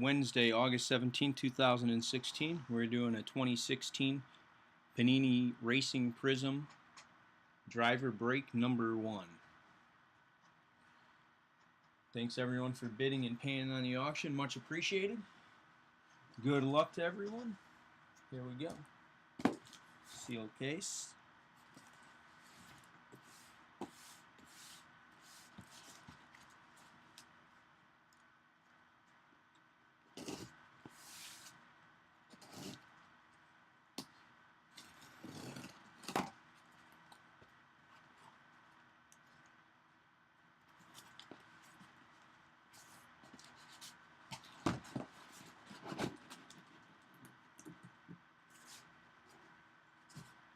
Wednesday, August 17, 2016. We're doing a 2016 Panini Racing Prizm driver break number 1. Thanks everyone for bidding and paying on the auction. Much appreciated. Good luck to everyone. Here we go. Sealed case.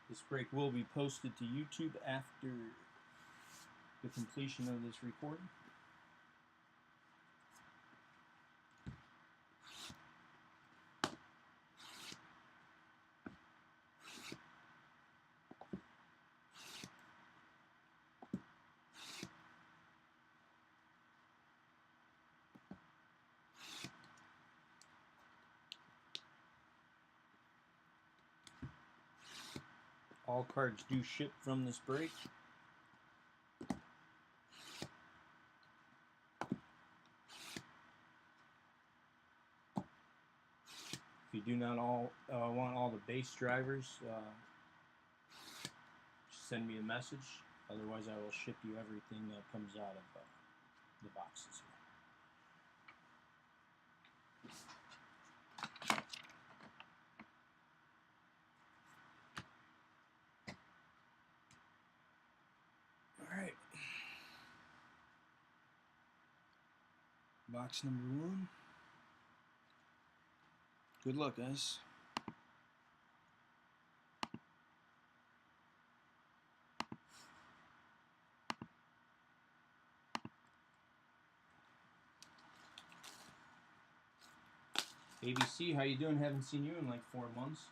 This break will be posted to YouTube after the completion of this recording. All cards do ship from this break. If you do not want all the base drivers, just send me a message. Otherwise, I will ship you everything that comes out of the boxes here. Alright. Box number 1. Good luck, guys. ABC, how you doing? Haven't seen you in like 4 months.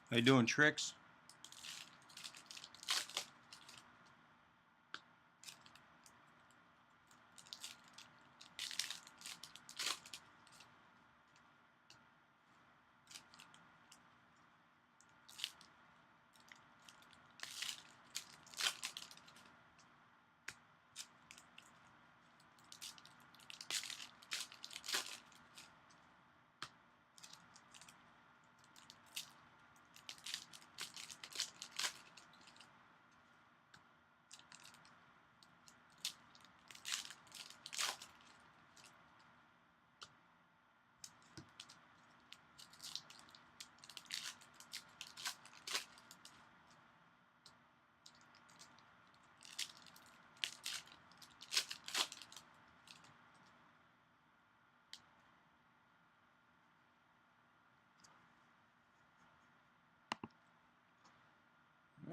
How you doing, Tricks?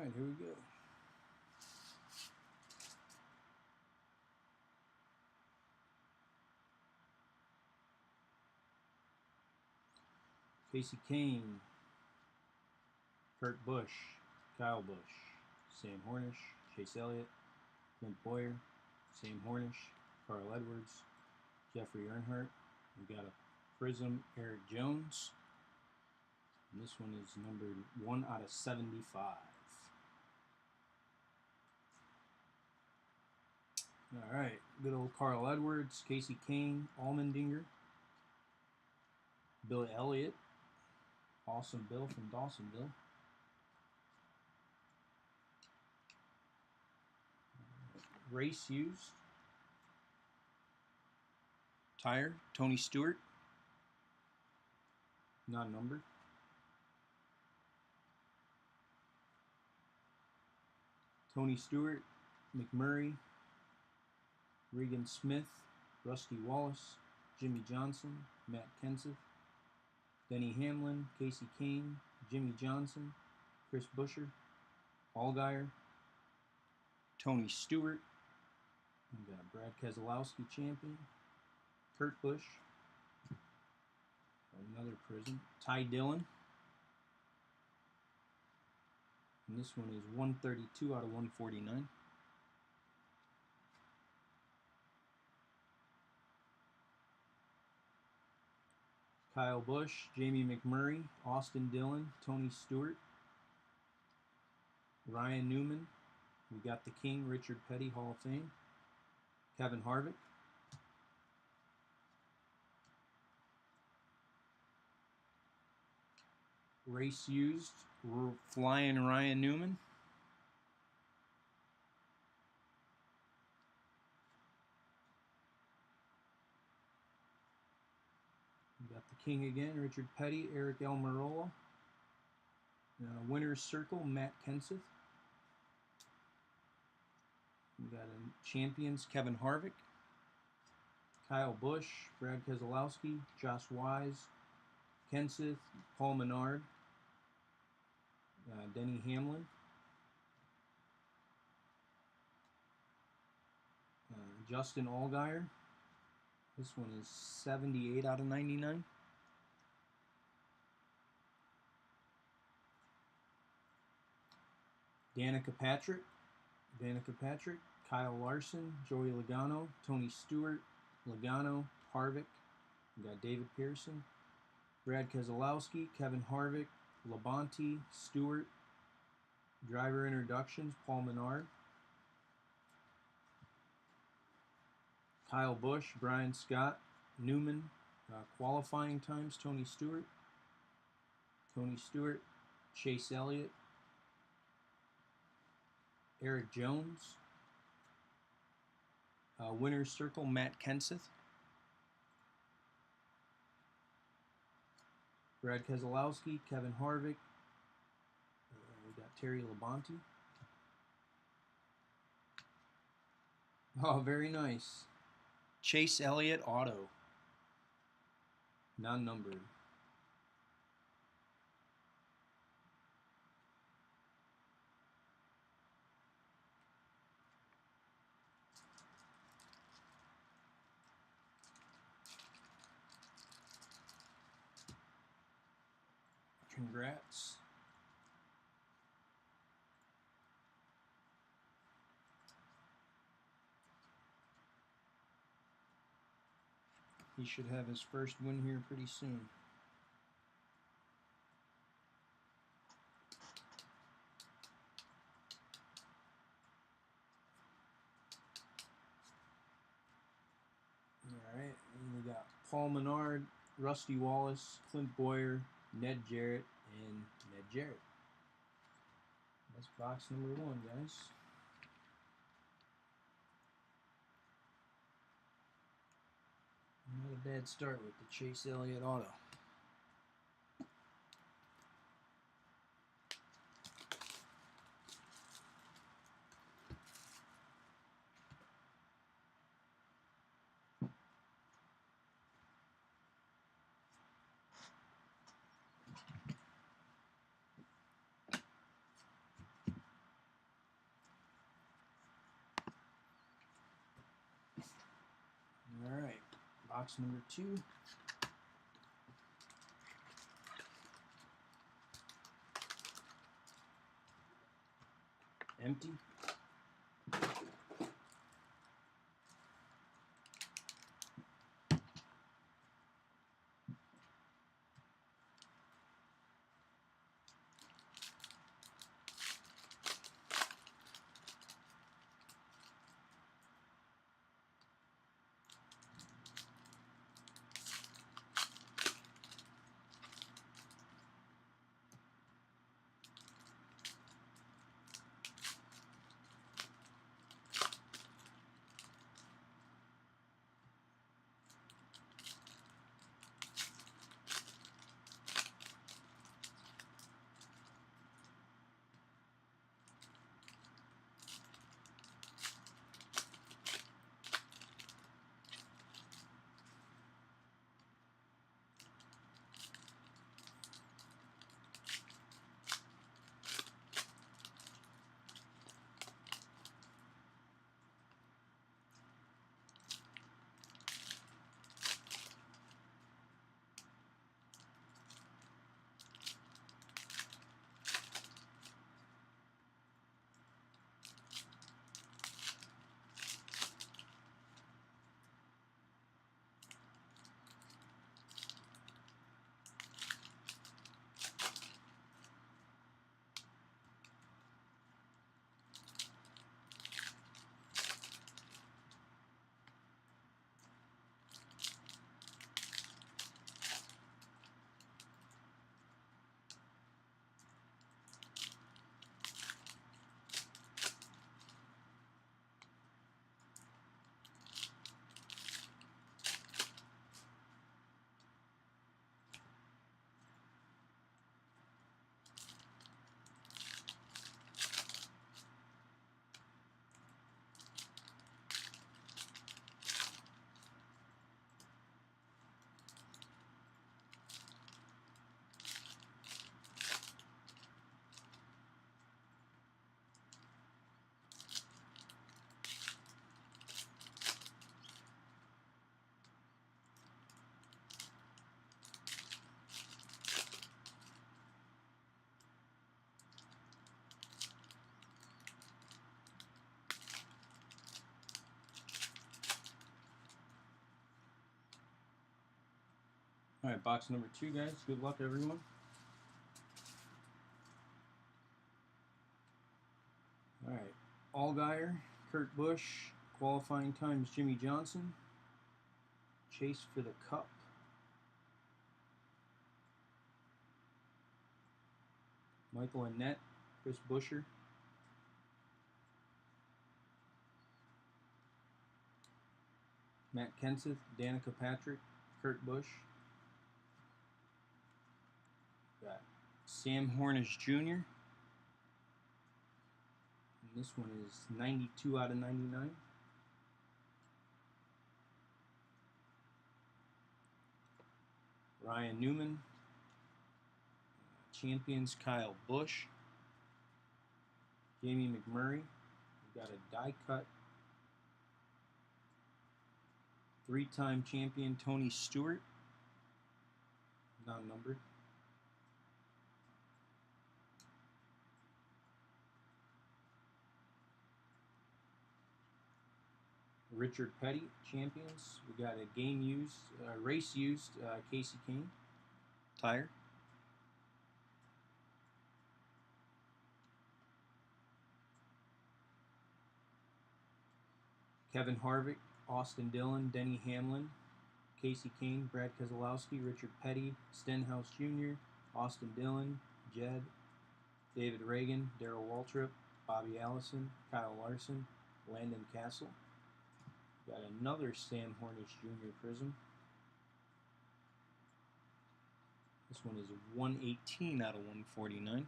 Alright, here we go. Casey Kane, Kurt Busch, Kyle Busch, Sam Hornish, Chase Elliott, Clint Boyer, Sam Hornish, Carl Edwards, Jeffrey Earnhardt. We got a Prizm Eric Jones. And this one is numbered 1 out of 75. Alright, good old Carl Edwards, Casey Kane, Allmendinger, Billy Elliott, Awesome Bill from Dawsonville. Race used. Tire, Tony Stewart. Not numbered. Tony Stewart, McMurray, Regan Smith, Rusty Wallace, Jimmy Johnson, Matt Kenseth, Denny Hamlin, Casey Kane, Jimmy Johnson, Chris Buescher, Allgaier, Tony Stewart. We got Brad Keselowski champion, Kurt Busch, another Prizm, Ty Dillon, and this one is 132 out of 149. Kyle Busch, Jamie McMurray, Austin Dillon, Tony Stewart, Ryan Newman. We got the King, Richard Petty, Hall of Fame, Kevin Harvick, race used, flying Ryan Newman, we got the King again, Richard Petty, Eric Almirola, Winner's Circle, Matt Kenseth. We got champions, Kevin Harvick, Kyle Busch, Brad Keselowski, Josh Wise, Kenseth, Paul Menard, Denny Hamlin, Justin Allgaier. This one is 78 out of 99. Danica Patrick, Kyle Larson, Joey Logano, Tony Stewart, Logano, Harvick. We got David Pearson, Brad Keselowski, Kevin Harvick, Labonte, Stewart. Driver introductions, Paul Menard, Kyle Busch, Brian Scott, Newman. Qualifying times, Tony Stewart, Chase Elliott, Eric Jones, Winner's Circle, Matt Kenseth, Brad Keselowski, Kevin Harvick, we got Terry Labonte. Oh, very nice. Chase Elliott auto, non-numbered. Congrats. He should have his first win here pretty soon. Alright, and we got Paul Menard, Rusty Wallace, Clint Boyer, Ned Jarrett, and Ned Jarrett. That's box number 1, guys. Not a bad start with the Chase Elliott auto. box number 2. Empty. Alright, box number 2, guys. Good luck, everyone. Alright, Allgaier, Kurt Busch, qualifying times Jimmy Johnson, Chase for the Cup, Michael Annett, Chris Buescher, Matt Kenseth, Danica Patrick, Kurt Busch. Got Sam Hornish Jr. And this one is 92 out of 99. Ryan Newman. Champions Kyle Busch. Jamie McMurray. We've got a die cut. 3-time champion Tony Stewart. Not numbered. Richard Petty, champions. We got a game used, race used Casey Kane tire. Kevin Harvick, Austin Dillon, Denny Hamlin, Casey Kane, Brad Keselowski, Richard Petty, Stenhouse Jr., Austin Dillon, Jed, David Reagan, Darrell Waltrip, Bobby Allison, Kyle Larson, Landon Castle. Got another Sam Hornish Jr. Prizm. This one is 118 out of 149.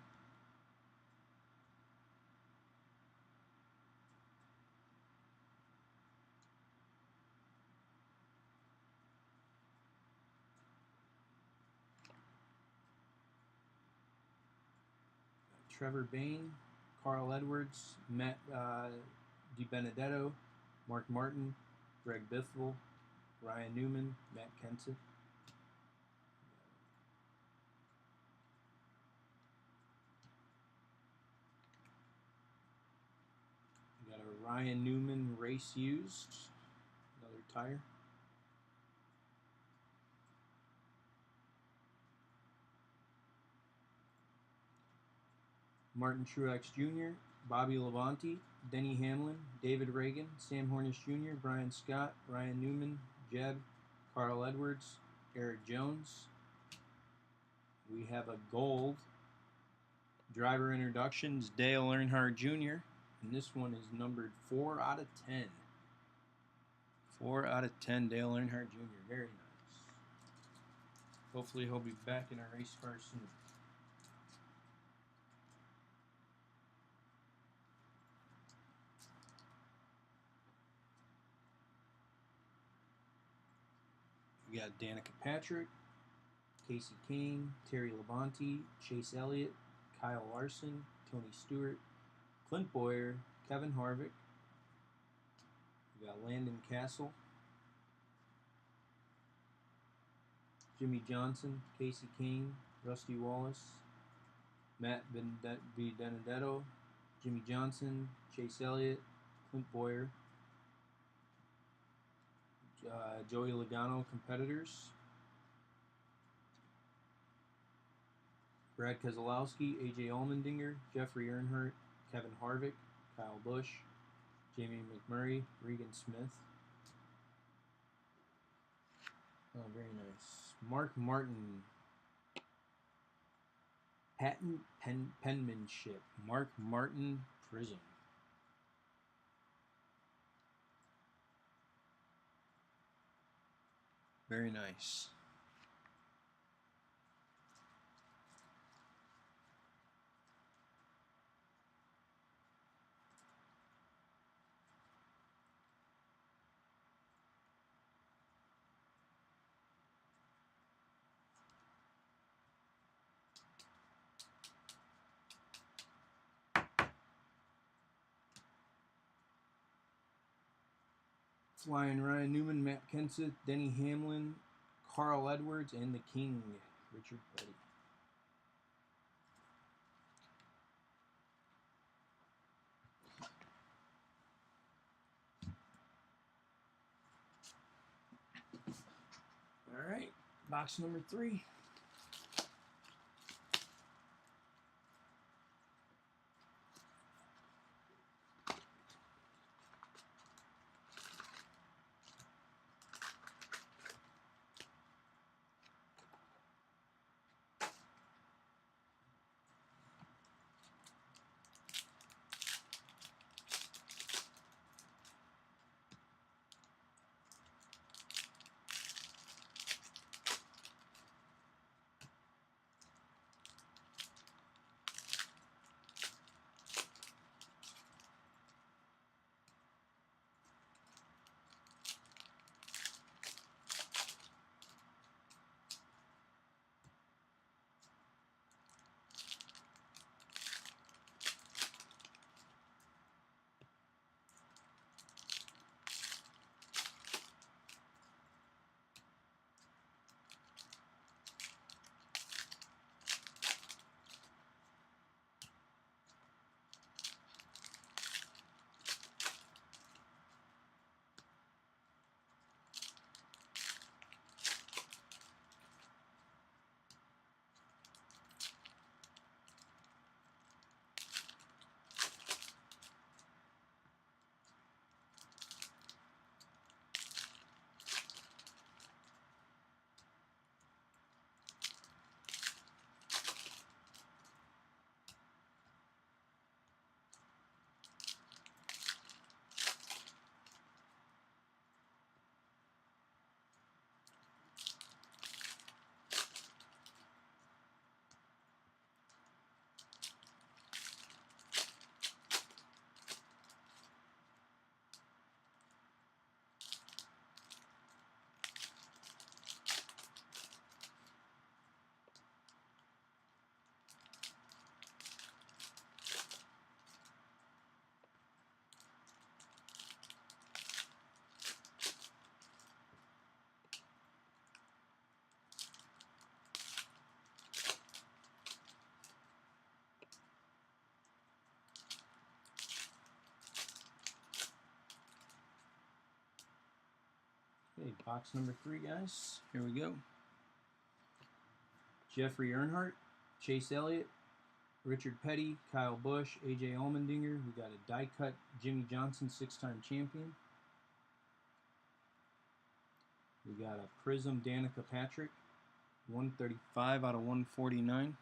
Trevor Bayne, Carl Edwards, Matt DiBenedetto, Mark Martin, Greg Biffle, Ryan Newman, Matt Kenseth. We got a Ryan Newman race used, another tire. Martin Truex Jr., Bobby Labonte, Denny Hamlin, David Reagan, Sam Hornish Jr., Brian Scott, Ryan Newman, Jeb, Carl Edwards, Eric Jones. We have a gold driver introductions, Dale Earnhardt Jr., and this one is numbered 4 out of 10. 4 out of 10, Dale Earnhardt Jr. Very nice. Hopefully he'll be back in a race car soon. We got Danica Patrick, Casey Kane, Terry Labonte, Chase Elliott, Kyle Larson, Tony Stewart, Clint Boyer, Kevin Harvick. We got Landon Castle, Jimmy Johnson, Casey Kane, Rusty Wallace, Matt Benedetto, Jimmy Johnson, Chase Elliott, Clint Boyer, Joey Logano competitors, Brad Keselowski, AJ Allmendinger, Jeffrey Earnhardt, Kevin Harvick, Kyle Busch, Jamie McMurray, Regan Smith. Oh, very nice. Mark Martin. Patent penmanship. Mark Martin Prizm. Very nice. Flying Ryan Newman, Matt Kenseth, Denny Hamlin, Carl Edwards, and the King, Richard Petty. All right, box number 3. Okay, box number 3, guys. Here we go. Jeffrey Earnhardt, Chase Elliott, Richard Petty, Kyle Busch, AJ Allmendinger. We got a die cut Jimmy Johnson, 6-time champion. We got a Prizm Danica Patrick, 135 out of 149.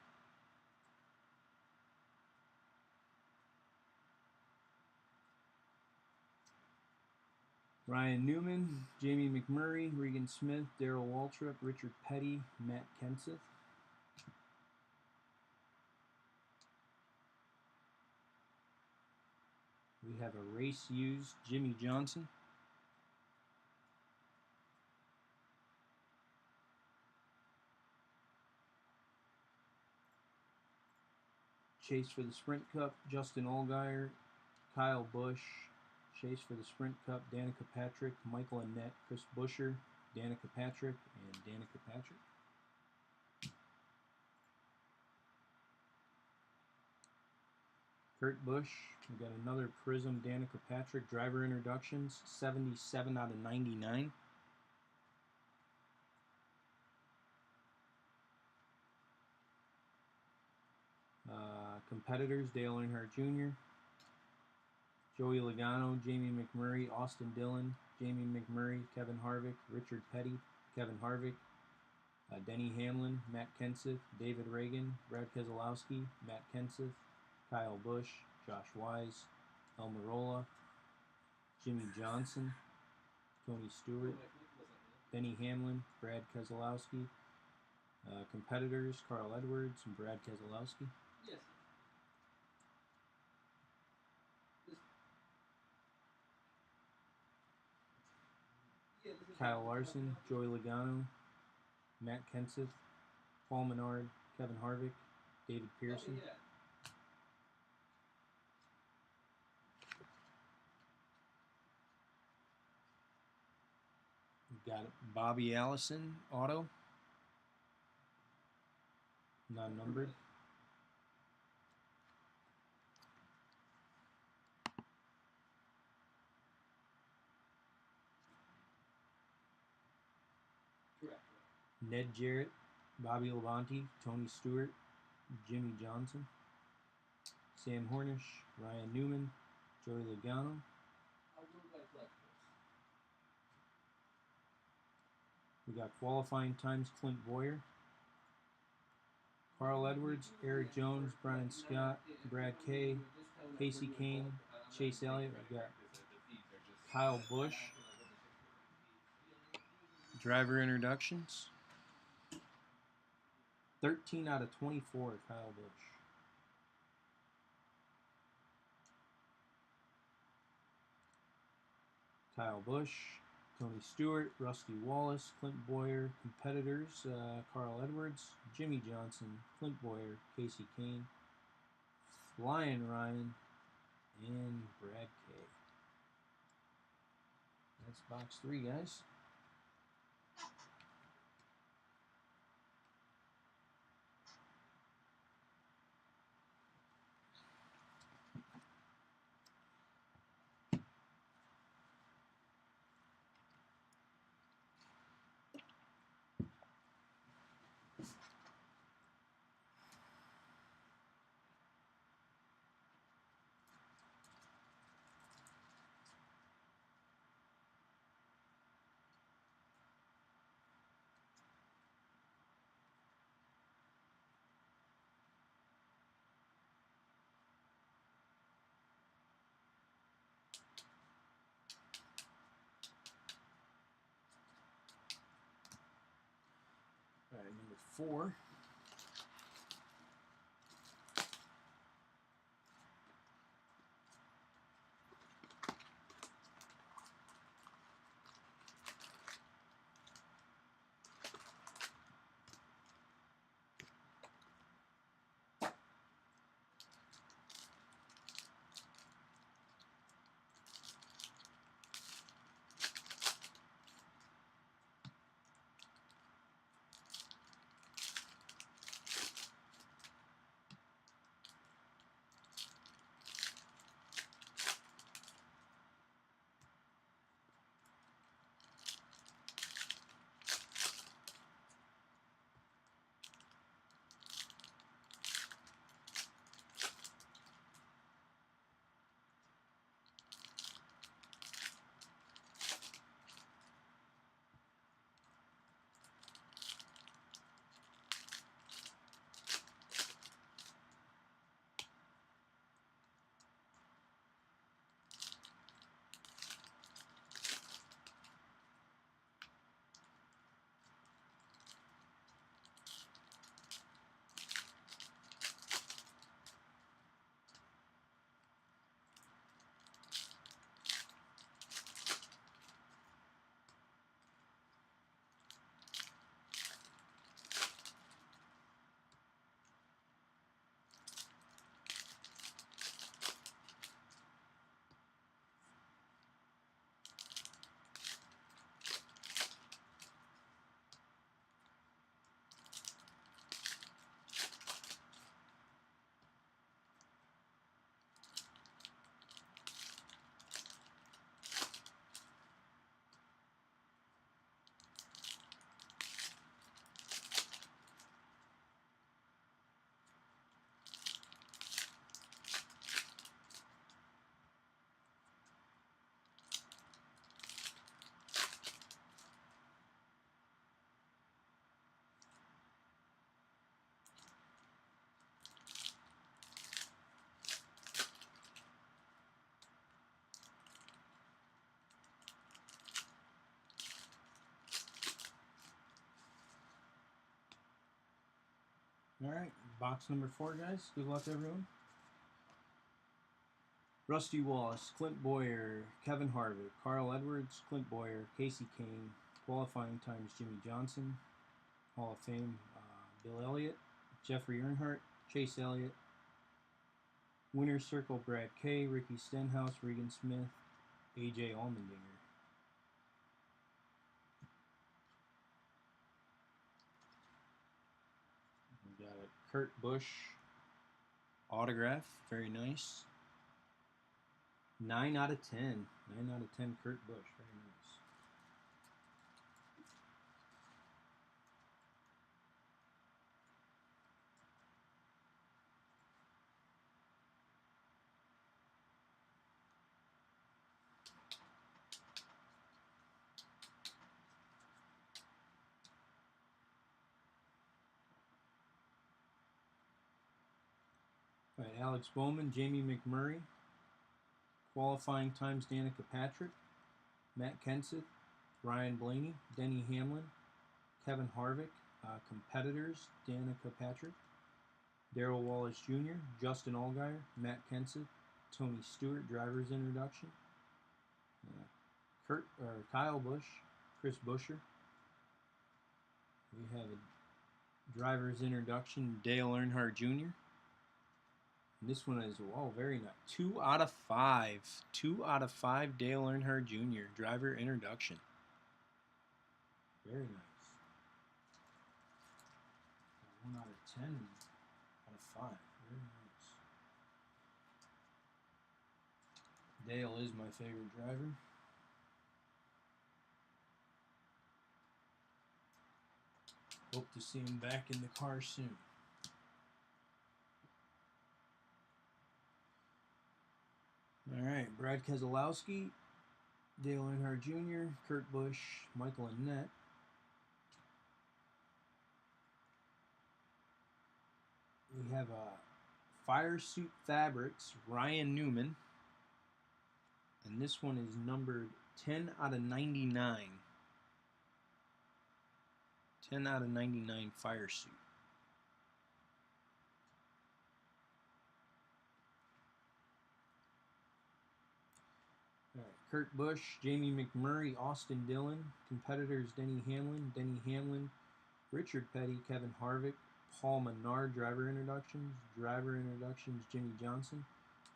Ryan Newman, Jamie McMurray, Regan Smith, Darrell Waltrip, Richard Petty, Matt Kenseth. We have a race used Jimmy Johnson. Chase for the Sprint Cup, Justin Allgaier, Kyle Busch. Chase for the Sprint Cup, Danica Patrick, Michael Annett, Chris Buescher, Danica Patrick, and Danica Patrick. Kurt Busch. We got another Prizm Danica Patrick, driver introductions, 77 out of 99. Competitors, Dale Earnhardt Jr., Joey Logano, Jamie McMurray, Austin Dillon, Jamie McMurray, Kevin Harvick, Richard Petty, Kevin Harvick, Denny Hamlin, Matt Kenseth, David Reagan, Brad Keselowski, Matt Kenseth, Kyle Busch, Josh Wise, Almirola, Jimmy Johnson, Tony Stewart, Denny Hamlin, Brad Keselowski. Competitors, Carl Edwards and Brad Keselowski. Yes. Kyle Larson, Joey Logano, Matt Kenseth, Paul Menard, Kevin Harvick, David Pearson. We've got Bobby Allison, auto, non-numbered. Ned Jarrett, Bobby Labonte, Tony Stewart, Jimmy Johnson, Sam Hornish, Ryan Newman, Joey Logano. We got qualifying times, Clint Boyer, Carl Edwards, Eric Jones, Brian Scott, Brad Kay, Casey Kane, Chase Elliott. We've got Kyle Busch, driver introductions. 13 out of 24, Kyle Busch. Kyle Busch, Tony Stewart, Rusty Wallace, Clint Boyer. Competitors, Carl Edwards, Jimmy Johnson, Clint Boyer, Casey Kane, Flying Ryan, and Brad Kay. That's box 3, guys. All right, number 4. Alright, box number 4, guys. Good luck, everyone. Rusty Wallace, Clint Boyer, Kevin Harvick, Carl Edwards, Clint Boyer, Casey Kane, qualifying times Jimmy Johnson, Hall of Fame, Bill Elliott, Jeffrey Earnhardt, Chase Elliott, Winner's Circle, Brad Kay, Ricky Stenhouse, Regan Smith, AJ Allmendinger. We got a Kurt Busch autograph, very nice. 9 out of 10. 9 out of 10 Kurt Busch, very nice. All right, Alex Bowman, Jamie McMurray, qualifying times Danica Patrick, Matt Kenseth, Ryan Blaney, Denny Hamlin, Kevin Harvick, competitors Danica Patrick, Darrell Wallace Jr., Justin Allgaier, Matt Kenseth, Tony Stewart, driver's introduction, Kyle Busch, Chris Buescher. We have a driver's introduction, Dale Earnhardt Jr. And this one is, wow, very nice. 2 out of 5. 2 out of 5, Dale Earnhardt Jr., driver introduction. Very nice. 1 out of 10, out of 5. Very nice. Dale is my favorite driver. Hope to see him back in the car soon. All right, Brad Keselowski, Dale Earnhardt Jr., Kurt Busch, Michael Annett. We have Fire Suit Fabrics, Ryan Newman. And this one is numbered 10 out of 99. 10 out of 99 Fire Suit. All right, Kurt Busch, Jamie McMurray, Austin Dillon, competitors Denny Hamlin, Richard Petty, Kevin Harvick, Paul Menard, driver introductions, Jimmy Johnson,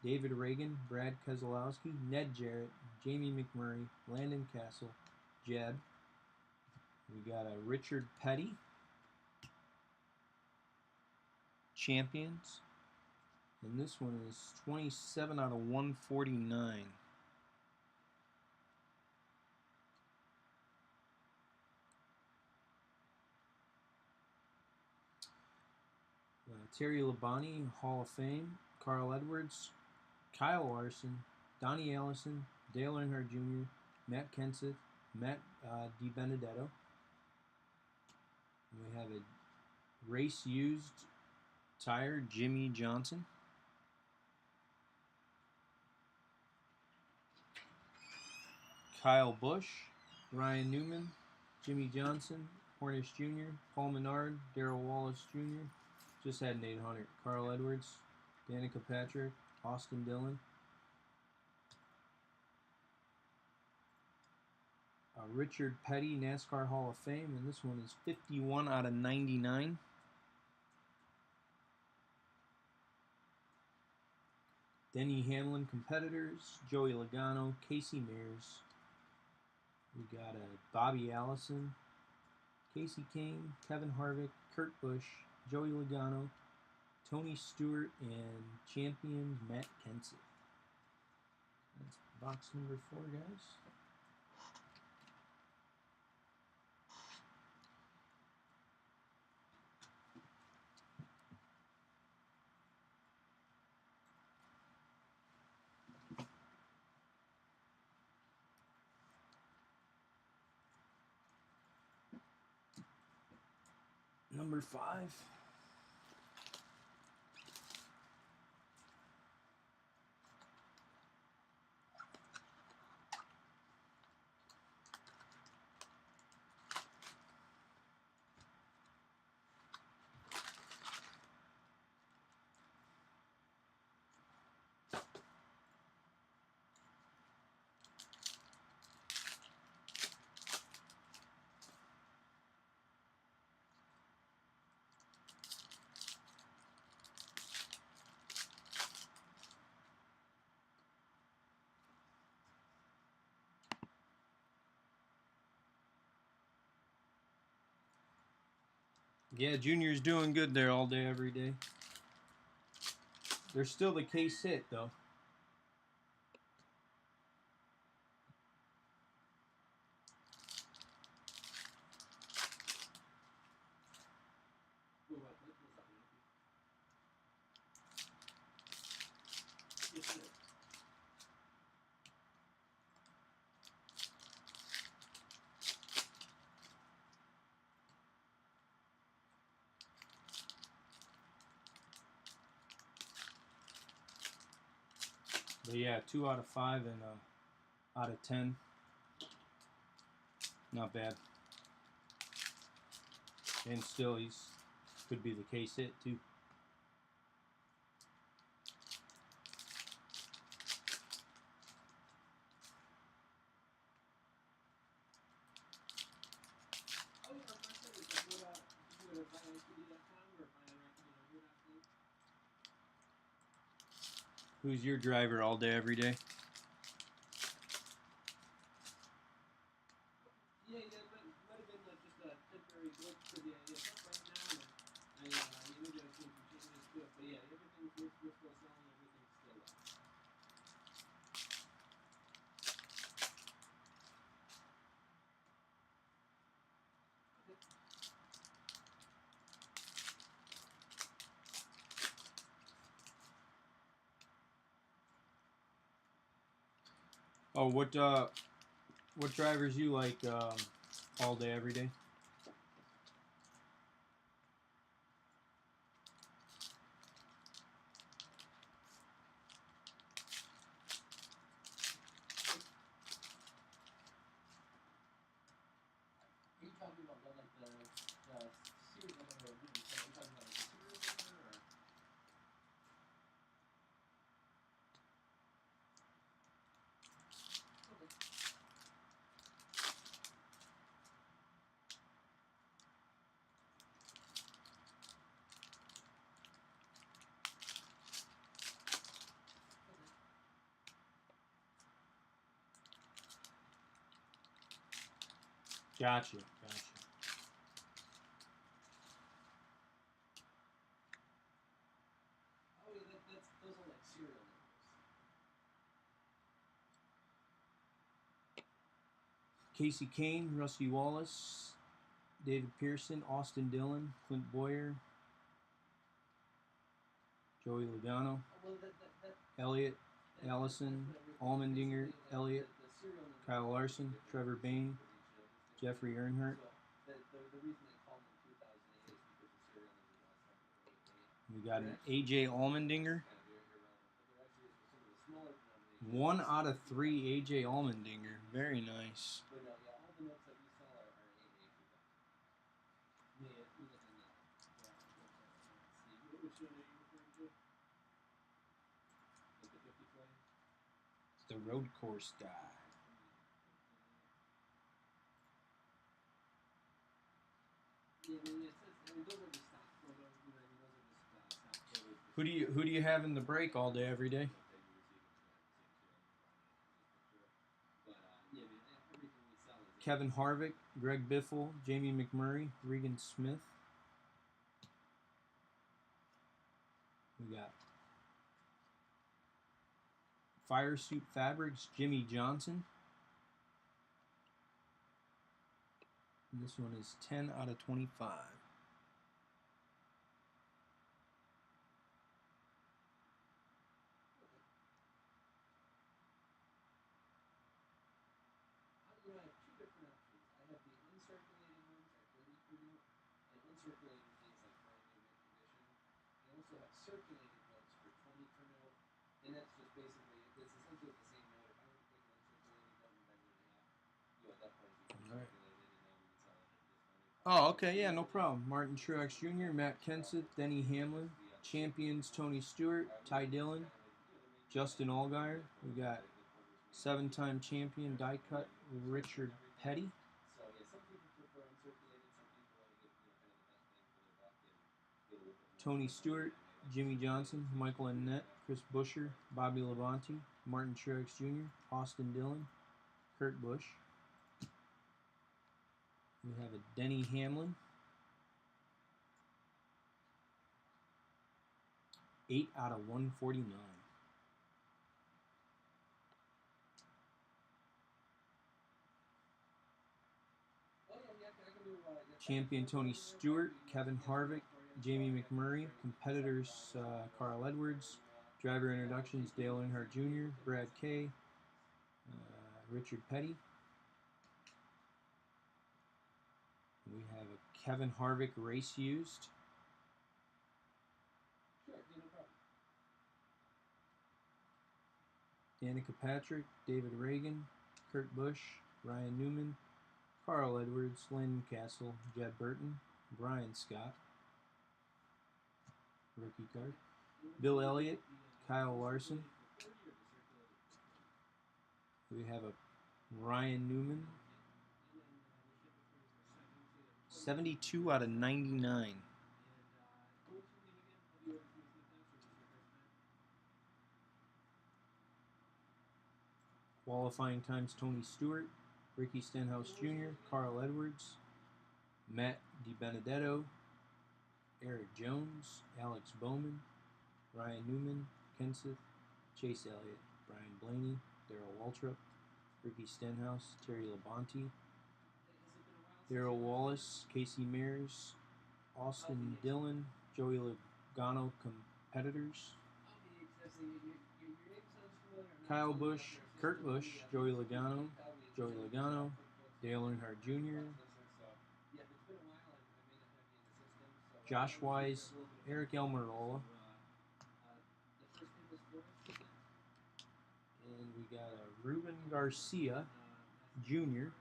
David Reagan, Brad Keselowski, Ned Jarrett, Jamie McMurray, Landon Castle, Jeb. We got a Richard Petty, Champions, and this one is 27 out of 149. Terry Labonte, Hall of Fame, Carl Edwards, Kyle Larson, Donnie Allison, Dale Earnhardt Jr., Matt Kenseth, Matt DiBenedetto. We have a race used tire, Jimmy Johnson. Kyle Busch, Ryan Newman, Jimmy Johnson, Hornish Jr., Paul Menard, Darrell Wallace Jr., just had an 800. Carl Edwards, Danica Patrick, Austin Dillon. Richard Petty, NASCAR Hall of Fame, and this one is 51 out of 99. Denny Hamlin, competitors, Joey Logano, Casey Mears. We got Bobby Allison, Casey Kane, Kevin Harvick, Kurt Busch, Joey Logano, Tony Stewart, and champion Matt Kenseth. That's box number 4, guys. Number 5. Yeah, Junior's doing good there all day, every day. They're still the case hit, though. But yeah, 2 out of 5 and out of 10. Not bad. And still, he's could be the case hit too. Who's your driver all day, every day? Yeah, that might have been just a temporary glitch for the stuff right now. And maybe I've seen some changes to it. But yeah, everything's we're still selling. Everything's still up. Oh, what drivers you like all day, every day? Are you talking about like the series? I don't know. Are you talking about like the serial number or? Gotcha. Oh yeah, those are like serial numbers. Casey Kane, Rusty Wallace, David Pearson, Austin Dillon, Clint Boyer, Joey Logano, Elliott, Allison, Allmendinger, Elliott, Kyle Larson, Trevor Bayne, Jeffrey Earnhardt. We got an AJ Allmendinger. 1 out of 3 AJ Allmendinger. Very nice. The road course guy. Who do you have in the break all day, every day? Kevin Harvick, Greg Biffle, Jamie McMurray, Regan Smith. We got Fire Suit Fabrics, Jimmy Johnson. And this one is 10 out of 25. I have two different options. I have the uncirculated ones at 30 and uncirculated things like brand new mint condition. I also have circulated ones for 20 turnout, and that's just basically it's essentially the same note. If I were to take an uncirculated note, I would have, at that point, circulated, and then we would sell it at a discounted. Oh, okay, yeah, no problem. Martin Truex Jr., Matt Kenseth, Denny Hamlin, Champions Tony Stewart, Ty Dillon, Justin Allgaier. We got 7-time champion die cut Richard Petty. Tony Stewart, Jimmy Johnson, Michael Annett, Chris Buescher, Bobby Labonte, Martin Truex Jr., Austin Dillon, Kurt Busch. We have a Denny Hamlin, 8 out of 149. Champion Tony Stewart, Kevin Harvick, Jamie McMurray. Competitors Carl Edwards. Driver introductions Dale Earnhardt Jr., Brad Kay, Richard Petty. We have a Kevin Harvick race used. Danica Patrick, David Reagan, Kurt Busch, Ryan Newman, Carl Edwards, Landon Castle, Jed Burton, Brian Scott, rookie card, Bill Elliott, Kyle Larson. We have a Ryan Newman, 72 out of 99. Qualifying times Tony Stewart, Ricky Stenhouse Jr., Carl Edwards, Matt DiBenedetto, Eric Jones, Alex Bowman, Ryan Newman, Kenseth, Chase Elliott, Brian Blaney, Darrell Waltrip, Ricky Stenhouse, Terry Labonte, Darrell Wallace, Casey Mears, Austin Dillon, Joey Logano competitors, Kyle Busch, Kurt Busch, Joey Logano, Dale Earnhardt Jr., Josh Wise, Eric Almirola, and we got a Ruben Garcia Jr.,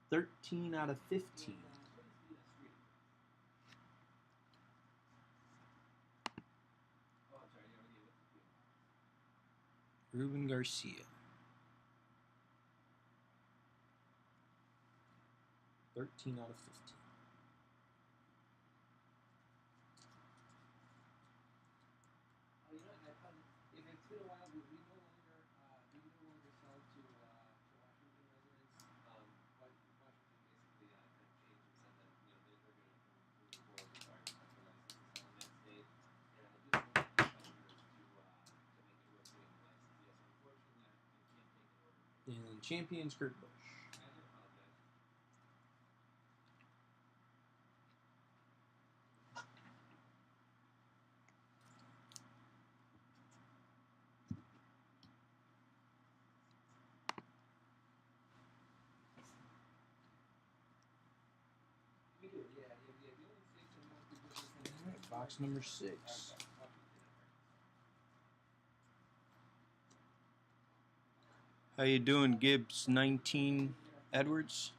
13 out of 15. Ruben Garcia. 13 out of 15. And champions Kurt Busch. Alright, box number 6. How you doing, Gibbs 19 Edwards?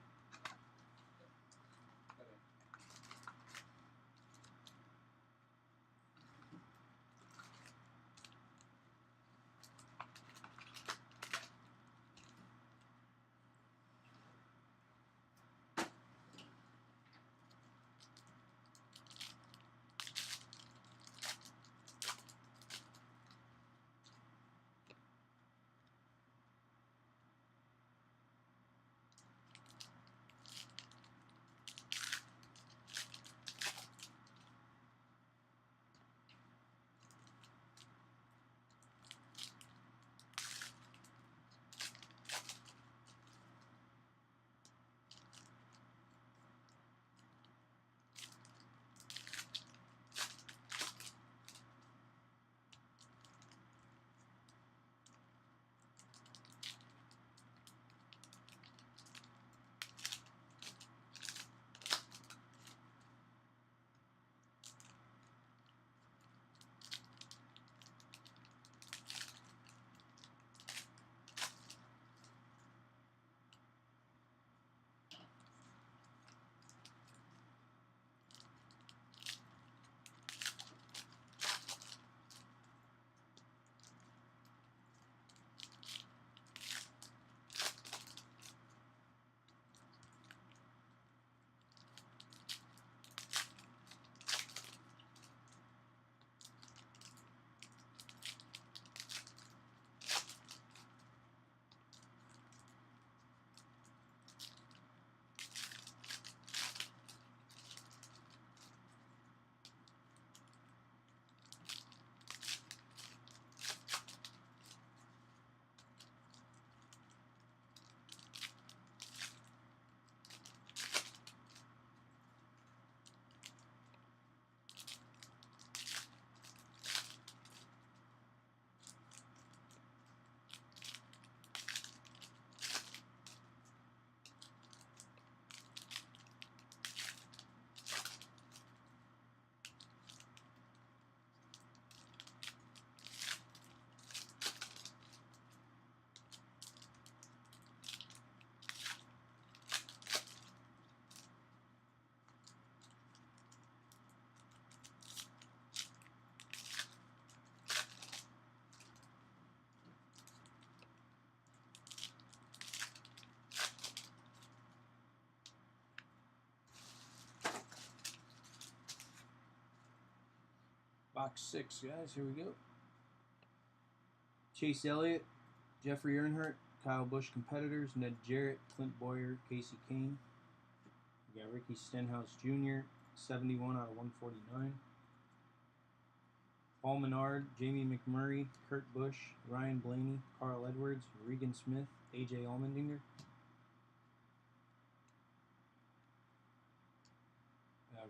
Box 6, guys. Here we go. Chase Elliott, Jeffrey Earnhardt, Kyle Busch competitors, Ned Jarrett, Clint Boyer, Casey Kane. We got Ricky Stenhouse Jr., 71 out of 149. Paul Menard, Jamie McMurray, Kurt Busch, Ryan Blaney, Carl Edwards, Regan Smith, AJ Allmendinger.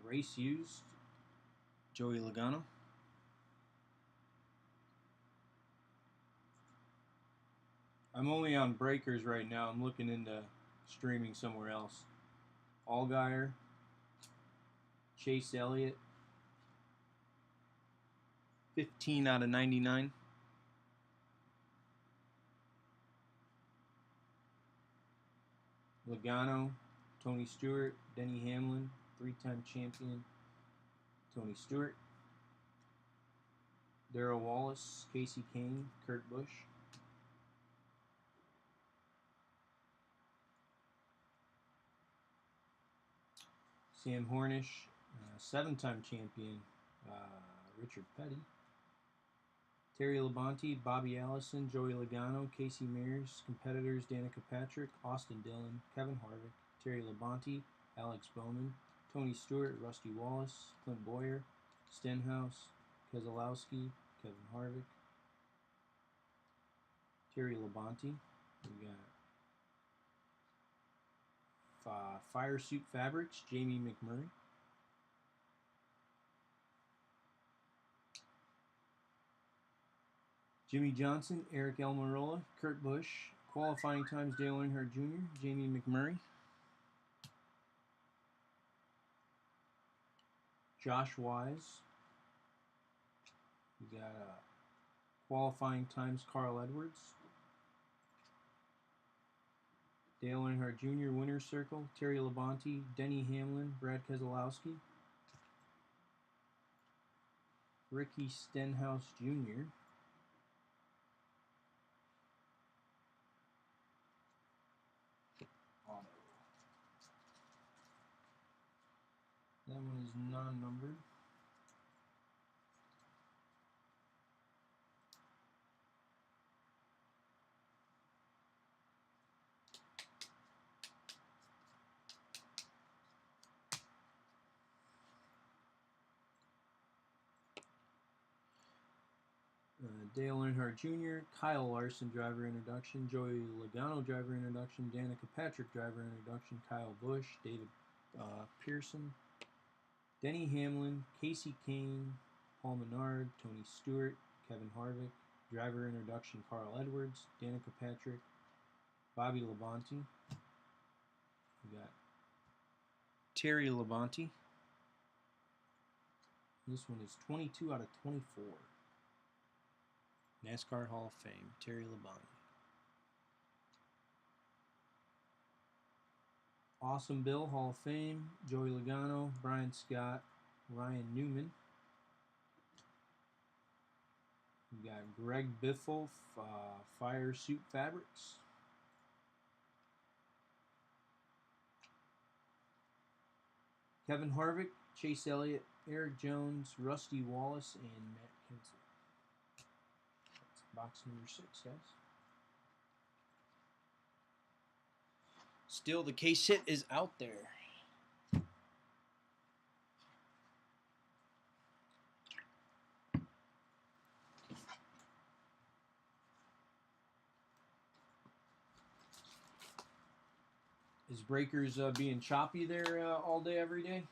Race used, Joey Logano. I'm only on breakers right now. I'm looking into streaming somewhere else. Allgaier, Chase Elliott, 15 out of 99. Logano, Tony Stewart, Denny Hamlin, 3-time champion, Tony Stewart. Darrell Wallace, Casey Kane, Kurt Busch. Sam Hornish, 7-time champion, Richard Petty. Terry Labonte, Bobby Allison, Joey Logano, Casey Mears, competitors Danica Patrick, Austin Dillon, Kevin Harvick, Terry Labonte, Alex Bowman, Tony Stewart, Rusty Wallace, Clint Boyer, Stenhouse, Keselowski, Kevin Harvick, Terry Labonte. We got Fire Suit Fabrics, Jamie McMurray. Jimmy Johnson, Eric Almirola, Kurt Busch, qualifying times Dale Earnhardt Jr., Jamie McMurray. Josh Wise. We got qualifying times Carl Edwards. Dale Earnhardt Jr., Winner's Circle, Terry Labonte, Denny Hamlin, Brad Keselowski. Ricky Stenhouse Jr. Auto. That one is non-numbered. Dale Earnhardt Jr., Kyle Larson driver introduction, Joey Logano driver introduction, Danica Patrick driver introduction, Kyle Busch, David Pearson, Denny Hamlin, Casey Kane, Paul Menard, Tony Stewart, Kevin Harvick, driver introduction, Carl Edwards, Danica Patrick, Bobby Labonte. We got Terry Labonte. This one is 22 out of 24. NASCAR Hall of Fame, Terry Labonte. Awesome Bill, Hall of Fame, Joey Logano, Brian Scott, Ryan Newman. We got Greg Biffle, Fire Suit Fabrics. Kevin Harvick, Chase Elliott, Eric Jones, Rusty Wallace, and Matt Kenseth. Box number 6, guys. Still, the case hit is out there. Is Breakers being choppy there all day, every day?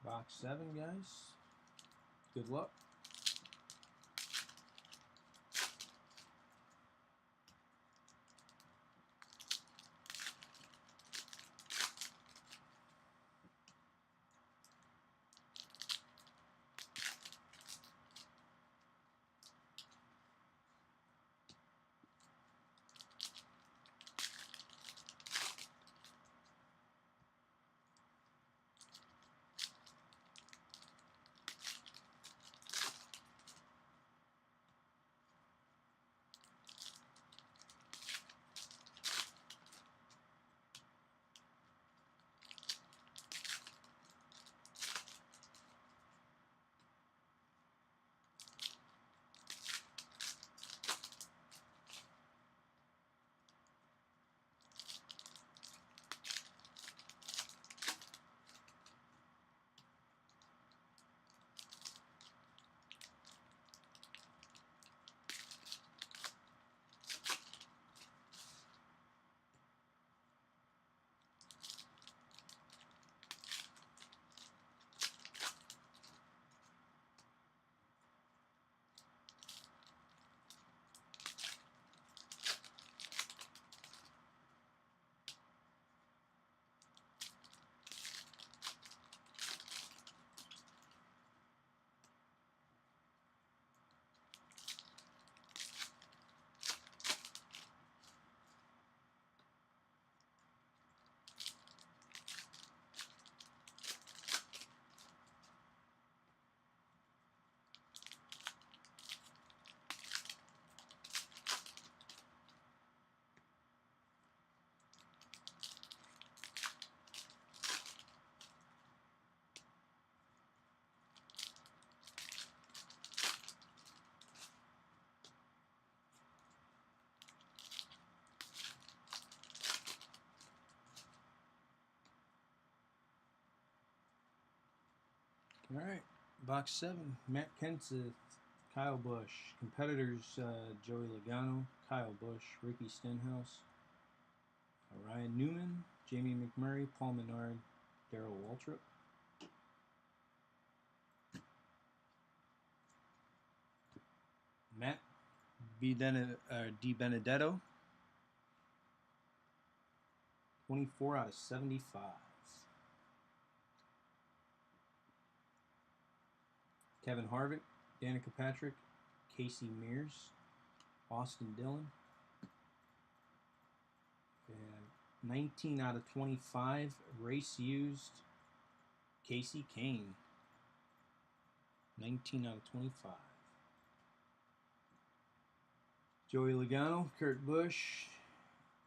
Box 7, guys. Good luck. All right, box 7. Matt Kenseth, Kyle Busch. Competitors: Joey Logano, Kyle Busch, Ricky Stenhouse, Ryan Newman, Jamie McMurray, Paul Menard, Darrell Waltrip. Matt Di Benedetto, 24 out of 75. Kevin Harvick, Danica Patrick, Casey Mears, Austin Dillon. 19 out of 25, race used, Casey Kane. 19 out of 25. Joey Logano, Kurt Busch.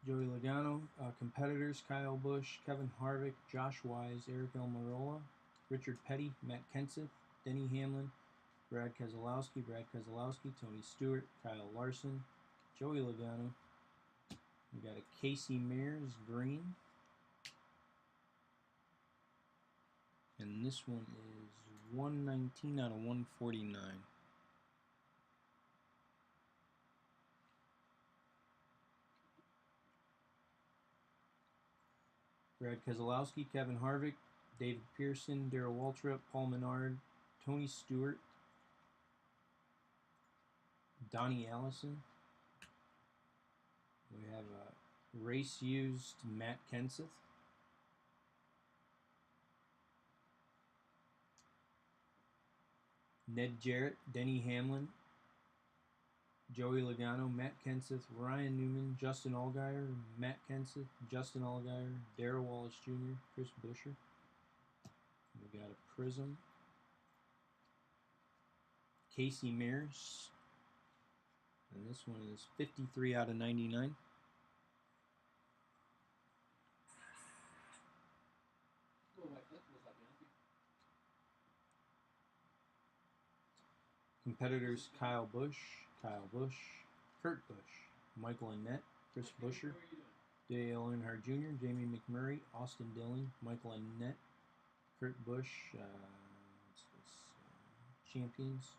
Joey Logano, competitors: Kyle Busch, Kevin Harvick, Josh Wise, Eric Almirola, Richard Petty, Matt Kenseth, Denny Hamlin, Brad Keselowski, Tony Stewart, Kyle Larson, Joey Logano. We got a Casey Mears green. And this one is 119 out of 149. Brad Keselowski, Kevin Harvick, David Pearson, Darrell Waltrip, Paul Menard, Tony Stewart, Donnie Allison. We have a race-used Matt Kenseth. Ned Jarrett, Denny Hamlin, Joey Logano, Matt Kenseth, Ryan Newman, Justin Allgaier, Matt Kenseth, Justin Allgaier, Darrell Wallace Jr., Chris Buescher. We got a Prizm. Casey Mears. And this one is 53 out of 99. Competitors: Kyle Busch, Kurt Busch, Michael Annett, Chris Buescher, Dale Earnhardt Jr., Jamie McMurray, Austin Dillon, Michael Annett, Kurt Busch, champions,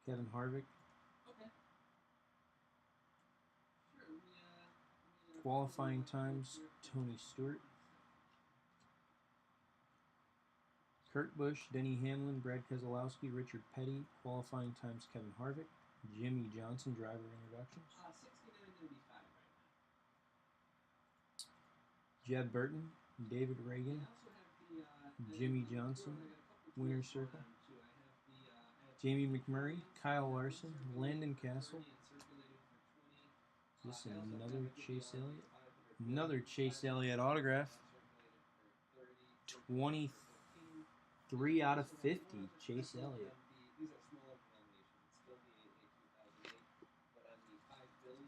Kevin Harvick. Okay. Sure. Qualifying times: Tony Stewart, Kurt Busch, Denny Hamlin, Brad Keselowski, Richard Petty. Qualifying times: Kevin Harvick, Jimmy Johnson. Driver introductions: 69.95 right now. Jed Burton, David Reagan, Jimmy Johnson, Winner's Circle, Jamie McMurray, Kyle Larson, Landon Castle. Is this another Chase Elliott? Another Chase Elliott autograph. 23 out of 50, Chase Elliott.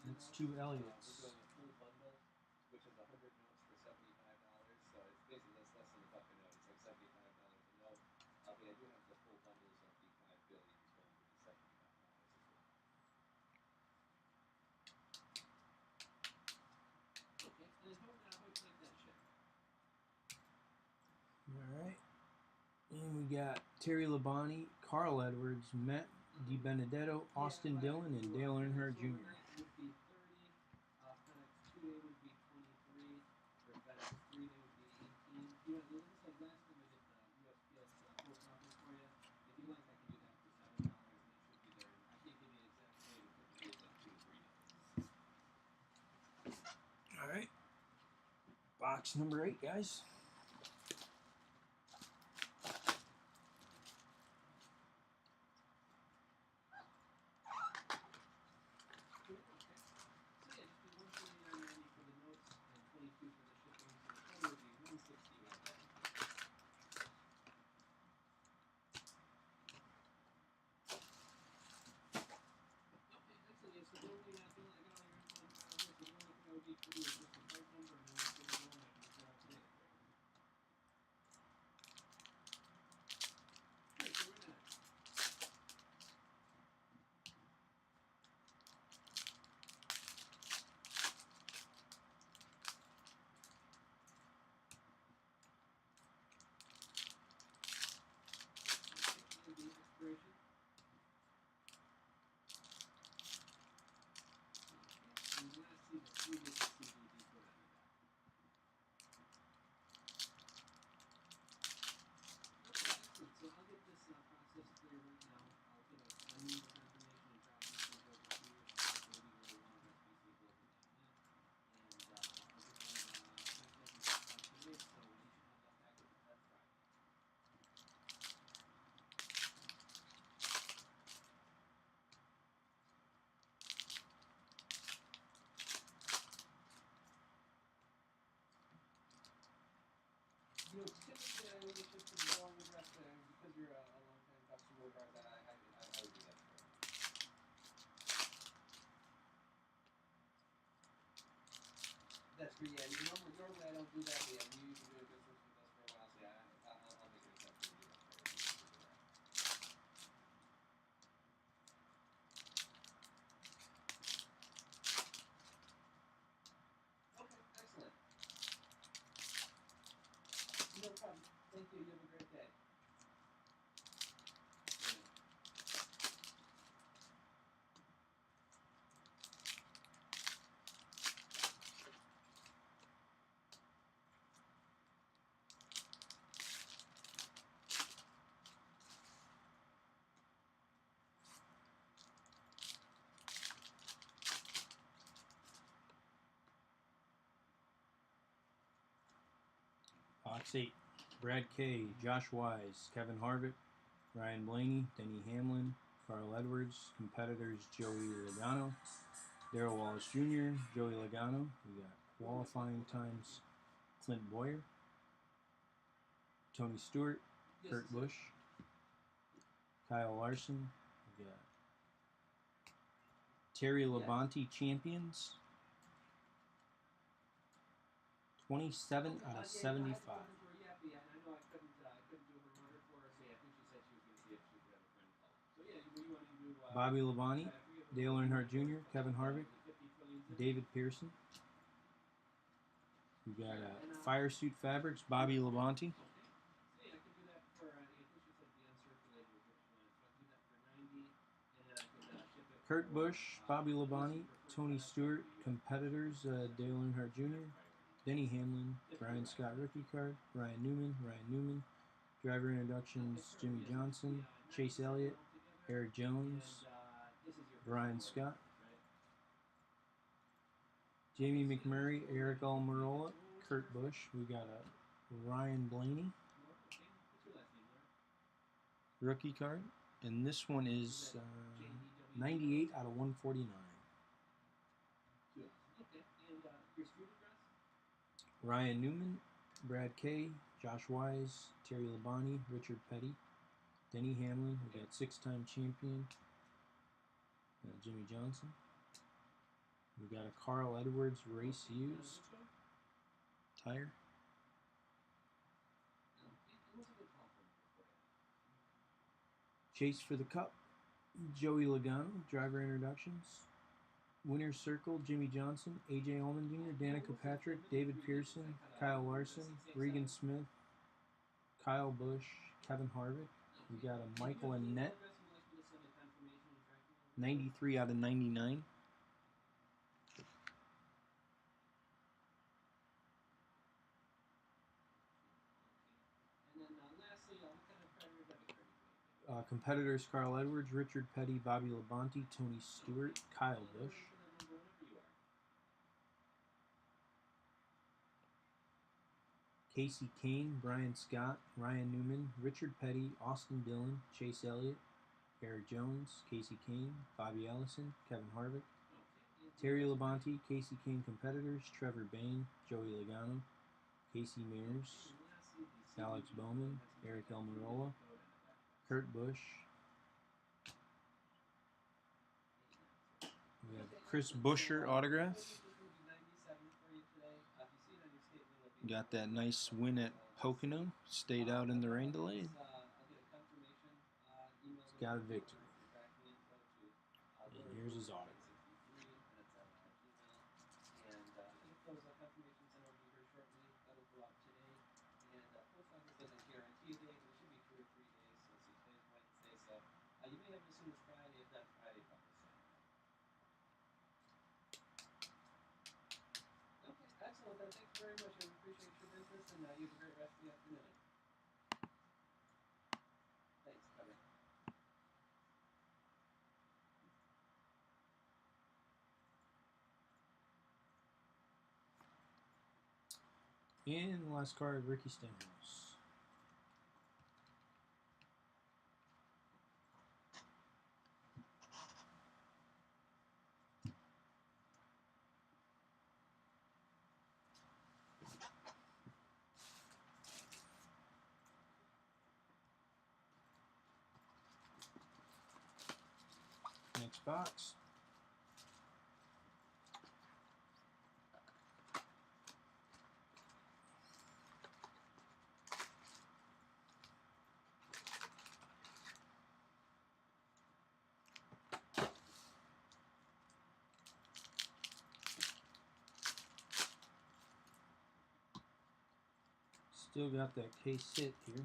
That's 2 Elliots. Alright. And we got Terry Labonte, Carl Edwards, Matt Di Benedetto, Austin Dillon, and Dale Earnhardt Jr. Alright. Box number 8, guys. You know, typically I only ship to the wrong address, but because you're a long-time customer of ours, I would do that for you. That's great. Yeah, normally I don't do that, but yeah, you've been doing business with us for a while, so yeah, I'll make an exception and do that for you. Okay, excellent. No problem. Thank you. You have a great day. Box 8. Brad K, Josh Wise, Kevin Harvick, Ryan Blaney, Denny Hamlin, Carl Edwards, competitors Joey Logano, Darrell Wallace Jr., Joey Logano. We got qualifying times Clint Boyer, Tony Stewart, Kurt Busch, Kyle Larson. We got Terry Labonte champions. 27 out of 75. Yeah, and I know I couldn't do her order for her, so yeah, I think she said she was going to see if she could have a friend call. So yeah, you want to do Bobby Labonte, Dale Earnhardt Jr., Kevin Harvick, David Pearson. We got Fire Suit Fabrics, Bobby Labonte. Okay. So yeah, I could do that for, I think she said the uncirculated was what she wanted, so I could do that for 90, and then I could ship it Kurt for, Busch, Bobby Labonte, Tony Stewart, competitors Dale Earnhardt Jr., Denny Hamlin, Brian Scott rookie card, Ryan Newman, driver introductions Jimmy Johnson, Chase Elliott, Eric Jones, Brian Scott, Jamie McMurray, Eric Almirola, Kurt Busch. We got a Ryan Blaney rookie card, and this one is 98 out of 149. Ryan Newman, Brad K, Josh Wise, Terry Labonte, Richard Petty, Denny Hamlin. We got 6-time champion Jimmy Johnson. We got a Carl Edwards race used tire. Chase for the Cup, Joey Logano, driver introductions. Winner's Circle, Jimmy Johnson, AJ Allmendinger, Danica Patrick, David Pearson, Kyle Larson, Regan Smith, Kyle Busch, Kevin Harvick. We got a Michael Annett, 93 out of 99. Competitors Carl Edwards, Richard Petty, Bobby Labonte, Tony Stewart, Kyle Busch. Casey Kane, Brian Scott, Ryan Newman, Richard Petty, Austin Dillon, Chase Elliott, Eric Jones, Casey Kane, Bobby Ellison, Kevin Harvick, Terry Labonte, Casey Kane competitors, Trevor Bayne, Joey Logano, Casey Mears, Alex Bowman, Eric Almirola, Kurt Busch. We have Chris Buescher autograph. Got that nice win at Pocono. Stayed out in the rain delay. He's got a victory. And here's his autograph. You may have it as soon as Friday, if not Friday, probably Saturday. Okay, excellent. Then thanks very much. I appreciate your business, and you have a great rest of the afternoon. Thanks. Bye-bye. And the last card, Ricky Stenhouse. Next box. Still got that case sit here.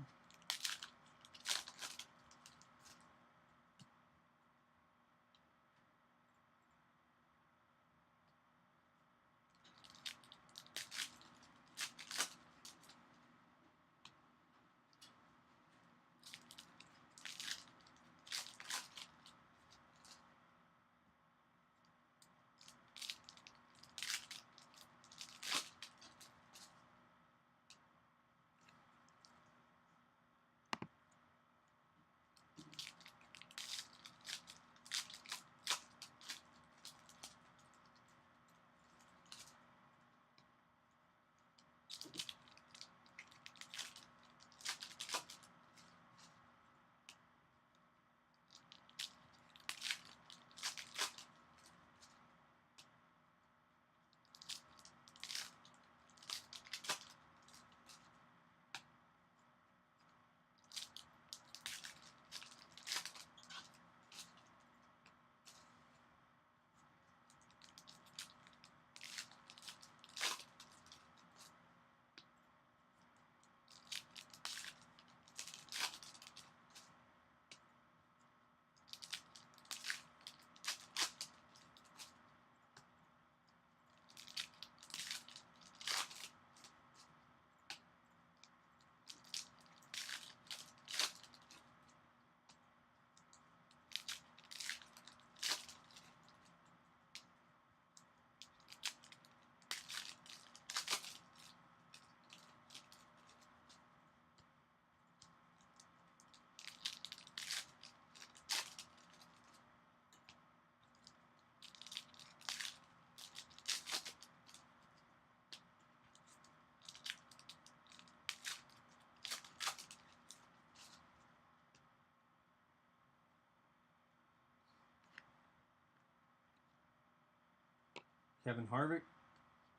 Kevin Harvick,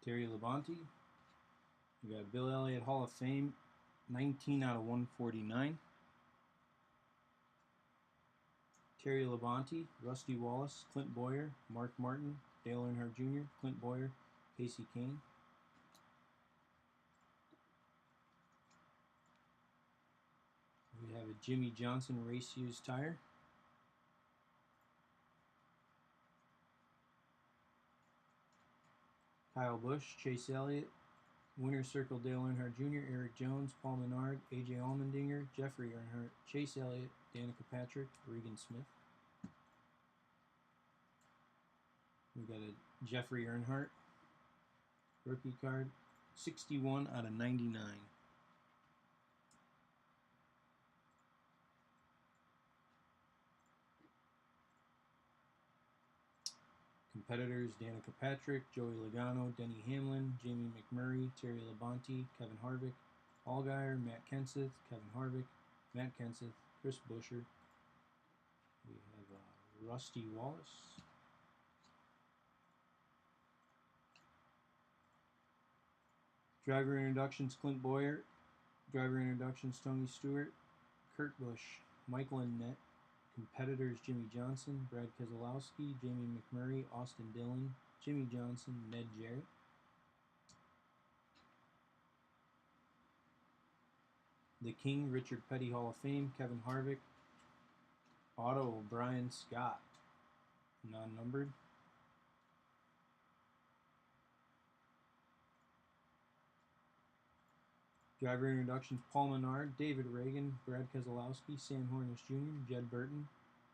Terry Labonte. We got Bill Elliott Hall of Fame, 19 out of 149. Terry Labonte, Rusty Wallace, Clint Boyer, Mark Martin, Dale Earnhardt Jr., Clint Boyer, Casey Kane. We have a Jimmy Johnson race used tire. Kyle Busch, Chase Elliott, Winner's Circle Dale Earnhardt Jr., Eric Jones, Paul Menard, AJ Allmendinger, Jeffrey Earnhardt, Chase Elliott, Danica Patrick, Regan Smith. We got a Jeffrey Earnhardt rookie card, 61 out of 99. Competitors, Danica Patrick, Joey Logano, Denny Hamlin, Jamie McMurray, Terry Labonte, Kevin Harvick, Allgaier, Matt Kenseth, Kevin Harvick, Matt Kenseth, Chris Buescher. We have Rusty Wallace. Driver introductions, Clint Boyer. Driver introductions, Tony Stewart, Kurt Busch, Michael Annett. Competitors, Jimmy Johnson, Brad Keselowski, Jamie McMurray, Austin Dillon, Jimmy Johnson, Ned Jarrett. The King, Richard Petty Hall of Fame, Kevin Harvick, Auto, Brian Scott, non-numbered. Driver introductions, Paul Menard, David Reagan, Brad Keselowski, Sam Hornish Jr., Jed Burton,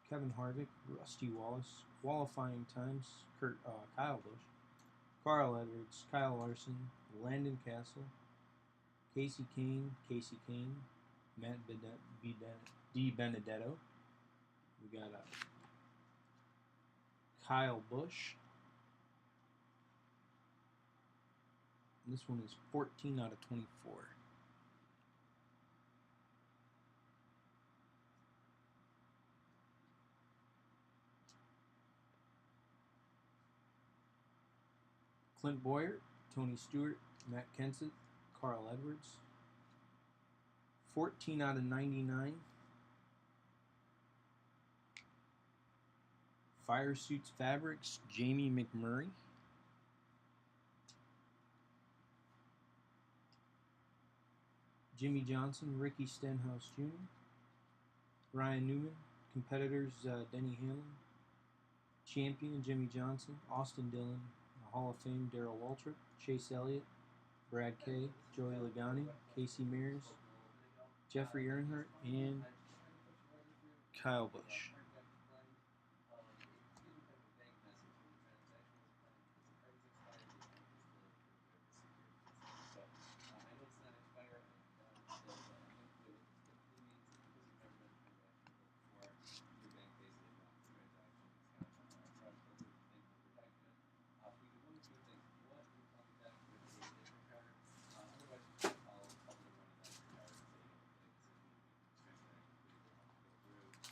Kevin Harvick, Rusty Wallace. Qualifying times, Kyle Busch, Carl Edwards, Kyle Larson, Landon Castle, Casey Kane, Matt DiBenedetto. We got Kyle Busch. This one is 14 out of 24. Clint Boyer, Tony Stewart, Matt Kenseth, Carl Edwards. 14 out of 99. Fire Suits Fabrics, Jamie McMurray. Jimmy Johnson, Ricky Stenhouse Jr. Ryan Newman, competitors Denny Hamlin. Champion Jimmy Johnson, Austin Dillon, Hall of Fame Darrell Waltrip, Chase Elliott, Brad Kay, Joey Logano, Casey Mears, Jeffrey Earnhardt, and Kyle Busch.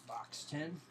Box 10.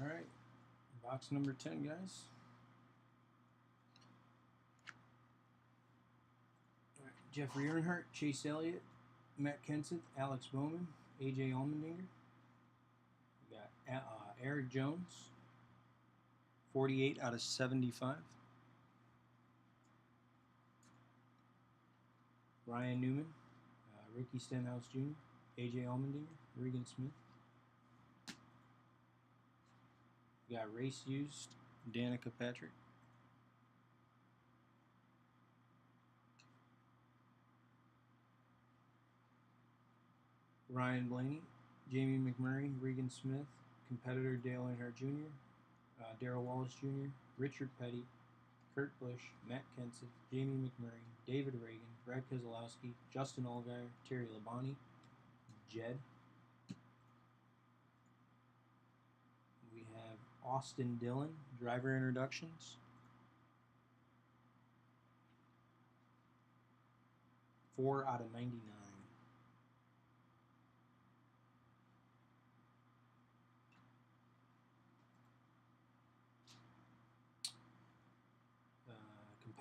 Alright, box number 10, guys. Right. Jeffrey Earnhardt, Chase Elliott, Matt Kenseth, Alex Bowman, AJ Allmendinger. We got Eric Jones, 48 out of 75. Ryan Newman, Ricky Stenhouse Jr., AJ Allmendinger, Regan Smith. We got race used, Danica Patrick. Ryan Blaney, Jamie McMurray, Regan Smith, competitor Dale Earnhardt Jr., Darrell Wallace Jr., Richard Petty, Kurt Busch, Matt Kenseth, Jamie McMurray, David Reagan, Brad Keselowski, Justin Allgaier, Terry Labonte, Jed. We have Austin Dillon, driver introductions. 4 out of 99.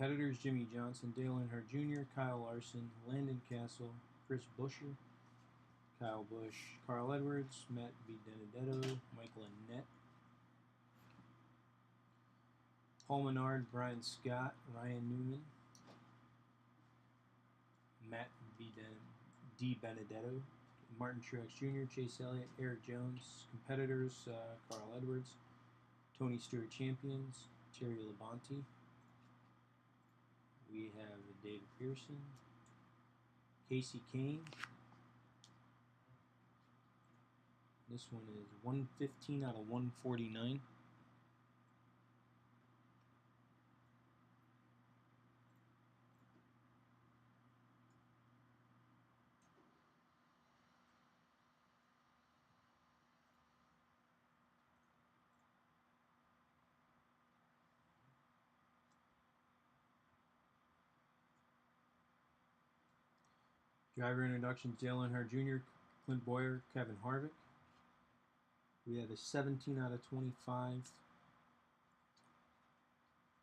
Competitors: Jimmy Johnson, Dale Earnhardt Jr., Kyle Larson, Landon Castle, Chris Buescher, Kyle Busch, Carl Edwards, Matt Benedetto, Michael Annett, Paul Menard, Brian Scott, Ryan Newman, Matt D. Benedetto, Martin Truex Jr., Chase Elliott, Eric Jones. Competitors: Carl Edwards, Tony Stewart Champions, Terry Labonte. We have David Pearson, Casey Kane. This one is 115 out of 149. Driver introductions: Dale Earnhardt Jr., Clint Boyer, Kevin Harvick. We have a 17 out of 25.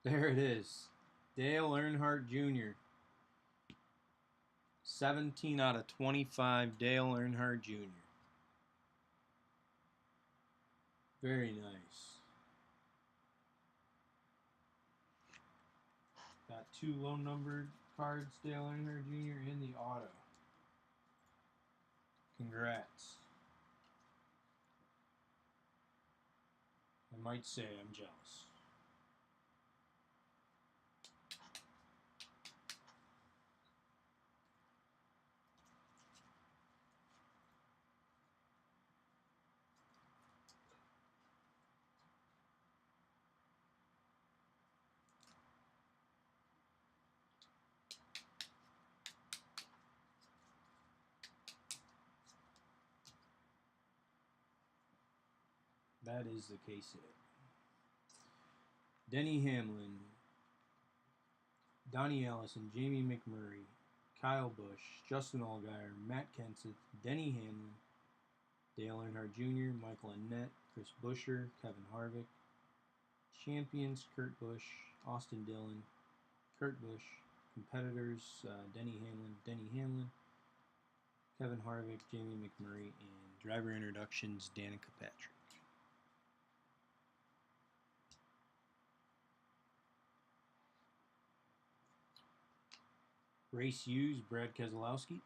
There it is. Dale Earnhardt Jr. 17 out of 25, Dale Earnhardt Jr. Very nice. Got 2 low numbered cards, Dale Earnhardt Jr. in the auto. Congrats. I might say I'm jealous. That is the case hit. Denny Hamlin, Donnie Allison, Jamie McMurray, Kyle Busch, Justin Allgaier, Matt Kenseth, Denny Hamlin, Dale Earnhardt Jr., Michael Annett, Chris Buescher, Kevin Harvick. Champions: Kurt Busch, Austin Dillon, Kurt Busch. Competitors: Denny Hamlin, Kevin Harvick, Jamie McMurray, and driver introductions: Danica Patrick. Race Used: Brad Keselowski.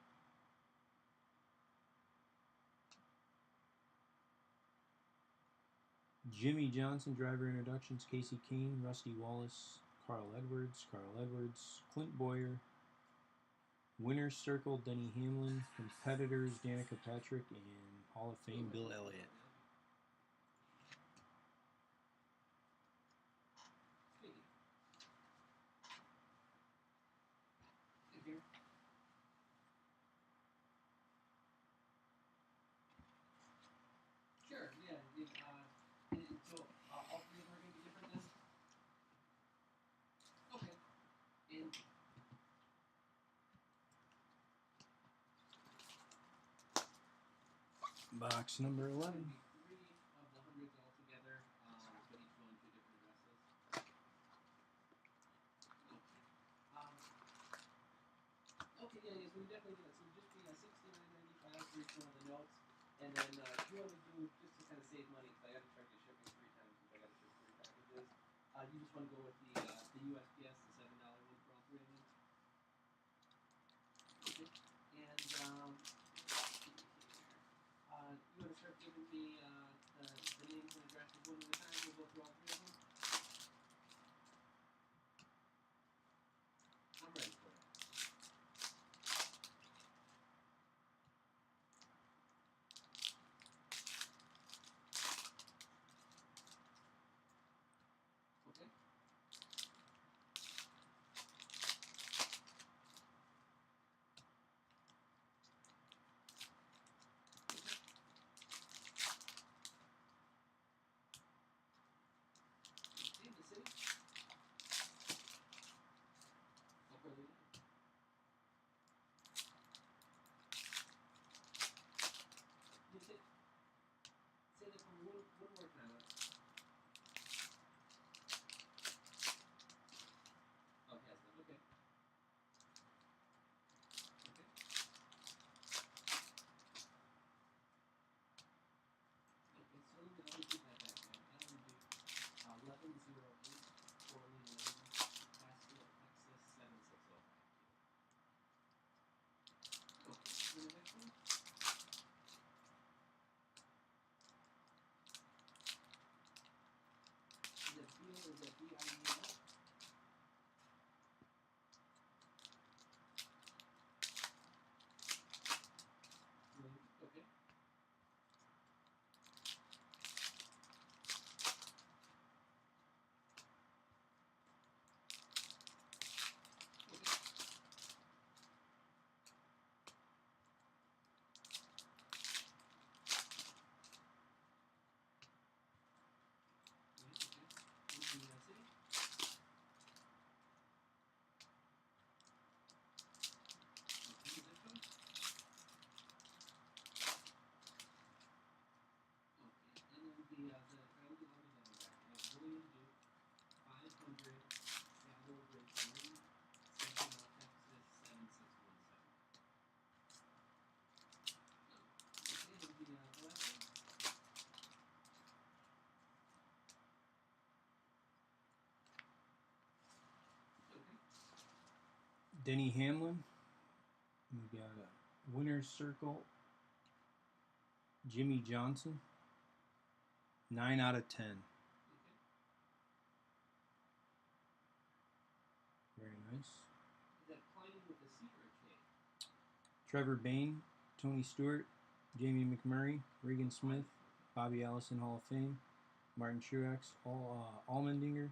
Jimmy Johnson, driver introductions: Casey Kane, Rusty Wallace, Carl Edwards, Clint Boyer. Winner's Circle: Denny Hamlin. Competitors: Danica Patrick and Hall of Fame Bill Elliott. Sure, yeah. So all 3 of them are going to be different then? Okay. And Box number 11. 3 of the hundreds all together, but each one 2 different addresses. Okay, yeah, so we definitely do that. So it would just be $69.95 for each one of the notes. And then if you want to do, just to kind of save money, because I got to charge you shipping 3 times because I got to ship 3 packages, you just want to go with the USPS, the $7 one for all 3 of them. Okay. And let's see here. You want to start giving me the names and addresses one at a time? We'll go through all 3 of them. I'm ready for it. Okay. Denny Hamlin. We got a winner's circle. Jimmy Johnson. 9 out of 10. Very nice. Is that Klein with a C or a K? Trevor Bayne, Tony Stewart, Jamie McMurray, Regan Smith, Bobby Allison Hall of Fame, Martin Truex, Allmendinger,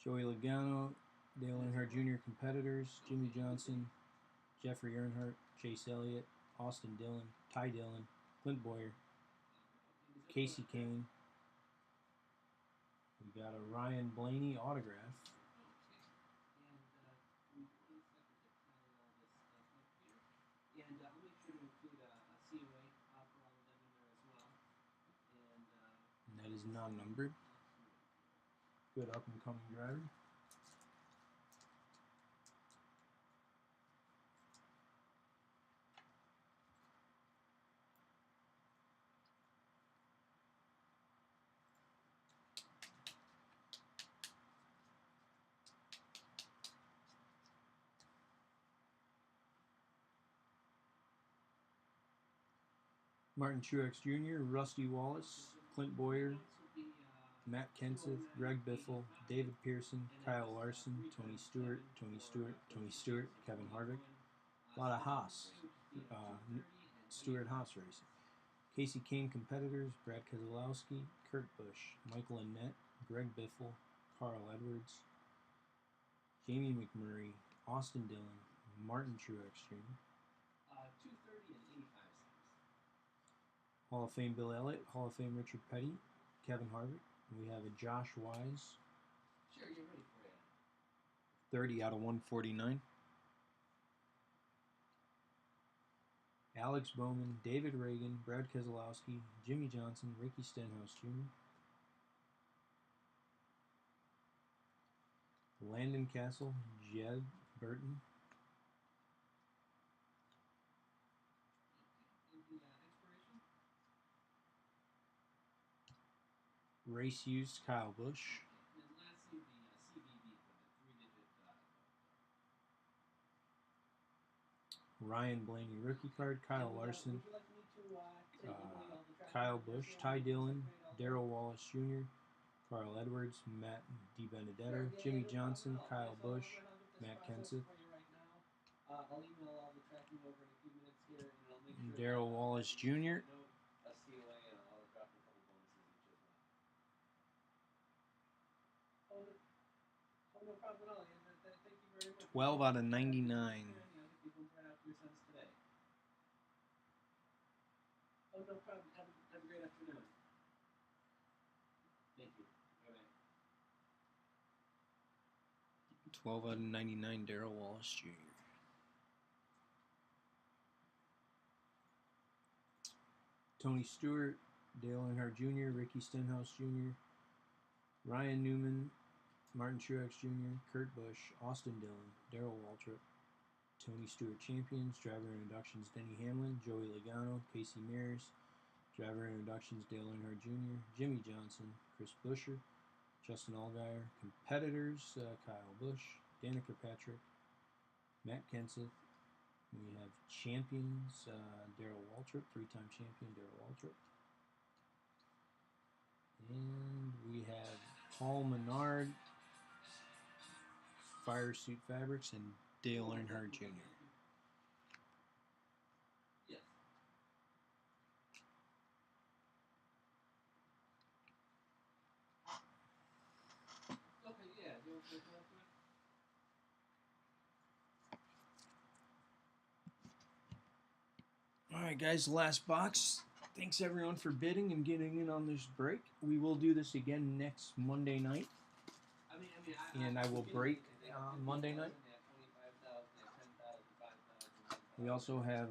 Joey Logano, Dale Earnhardt Jr. competitors, Jimmy Johnson, Jeffrey Earnhardt, Chase Elliott, Austin Dillon, Ty Dillon, Clint Boyer, Casey Kane. We got a Ryan Blaney autograph. And I'll make sure to include a COA for all of them in there as well. And that is non-numbered. Good up-and-coming driver. Martin Truex Jr., Rusty Wallace, Clint Boyer, Matt Kenseth, Greg Biffle, David Pearson, Kyle Larson, Tony Stewart, Kevin Harvick. A lot of Haas, Stewart-Haas racing. Casey Kane competitors, Brad Keselowski, Kurt Busch, Michael Annett, Greg Biffle, Carl Edwards, Jamie McMurray, Austin Dillon, Martin Truex Jr. 230 and 85 cents. Hall of Fame Bill Elliott, Hall of Fame Richard Petty, Kevin Harvick. We have a Josh Wise. Sure, you're ready for it. 30 out of 149. Alex Bowman, David Reagan, Brad Keselowski, Jimmy Johnson, Ricky Stenhouse Jr. Landon Castle, Jed Burton. Expiration? Race used, Kyle Busch. And lastly, the CVV for the 3-digit Ryan Blaney rookie card, Kyle Larson, would you like me to send everybody all the tracking Kyle numbers Busch, here? Ty Dillon, Separate all Darrell Wallace Jr., Carl Edwards, Matt DiBenedetto, Jimmy Johnson, Kyle Busch, Matt Kenseth, I'll email all the tracking over in a few minutes here, and I'll make sure Darrell Wallace Jr. a COA, and I'll drop a couple bonuses each as well. Oh, no problem at all. Thank you very much. 12 out of 99. I'll get these ones right out to your sons today. Oh, no problem. Have a great afternoon. Thank you. Bye-bye. 12 out of 99, Darrell Wallace Jr. Tony Stewart, Dale Earnhardt Jr., Ricky Stenhouse Jr., Ryan Newman, Martin Truex Jr., Kurt Busch, Austin Dillon, Darrell Waltrip, Tony Stewart Champions, driver introductions Denny Hamlin, Joey Logano, Casey Mears, driver introductions Dale Earnhardt Jr., Jimmy Johnson, Chris Buescher, Justin Allgaier, competitors Kyle Busch, Danica Patrick, Matt Kenseth. We have champions Darrell Waltrip, 3-time champion Darrell Waltrip. And we have Paul Menard, Fire Suit Fabrics, and Dale Earnhardt Jr. Yes. Okay, yeah. Do you want to go for it? Alright guys, last box. Thanks everyone for bidding and getting in on this break. We will do this again next Monday night. And I will break Monday night. We also have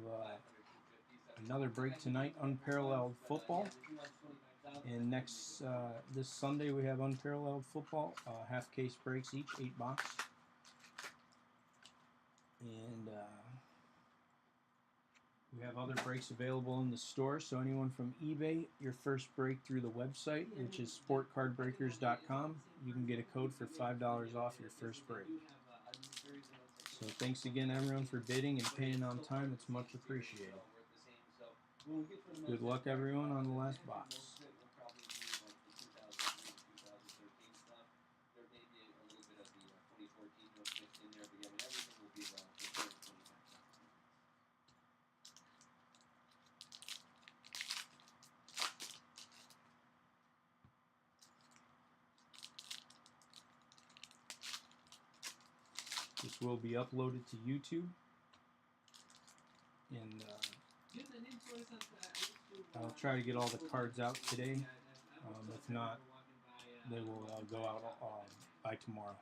another break tonight, Unparalleled Football. And next, this Sunday we have Unparalleled Football, half case breaks each, 8 box. And we have other breaks available in the store, so anyone from eBay, your first break through the website, which is sportcardbreakers.com, you can get a code for $5 off your first break. So thanks again, everyone, for bidding and paying on time. It's much appreciated. Good luck, everyone, on the last box. There may be a little bit of the 2014 notes mixed in there, but yeah, I mean, everything will be the current 25 This will be uploaded to YouTube, and I'll try to get all the cards out today. If not, they will go out by tomorrow.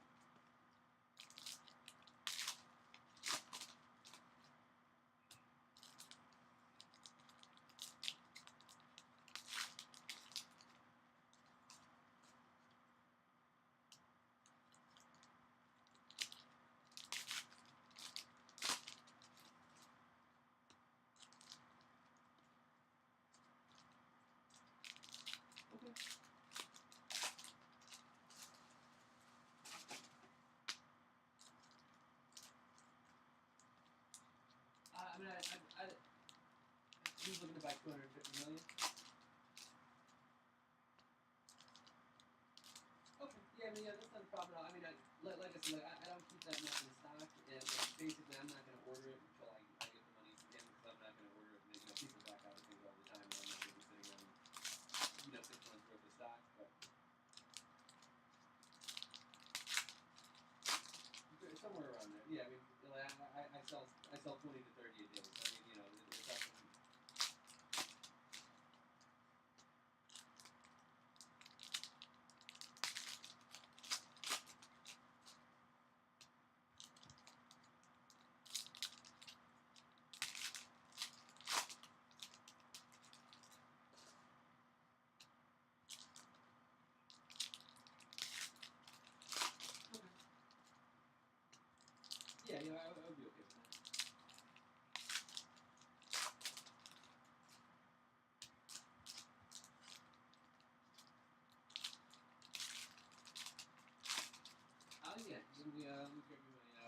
I mean, he's looking to buy 250 million. Okay, yeah, I mean, yeah, that's not a problem at all. I mean, like I said, I don't keep that much in stock, and basically, I'm not going to order it until I get the money from him, because I'm not going to order it. You know, people back out of things all the time, and I'm not going to be sitting on, 6 months worth of stock, but somewhere around there. Yeah, I mean, I sell 20 to 30 a day. So I mean, it's up. Yeah, I would be okay with that. Yeah, let me grab you my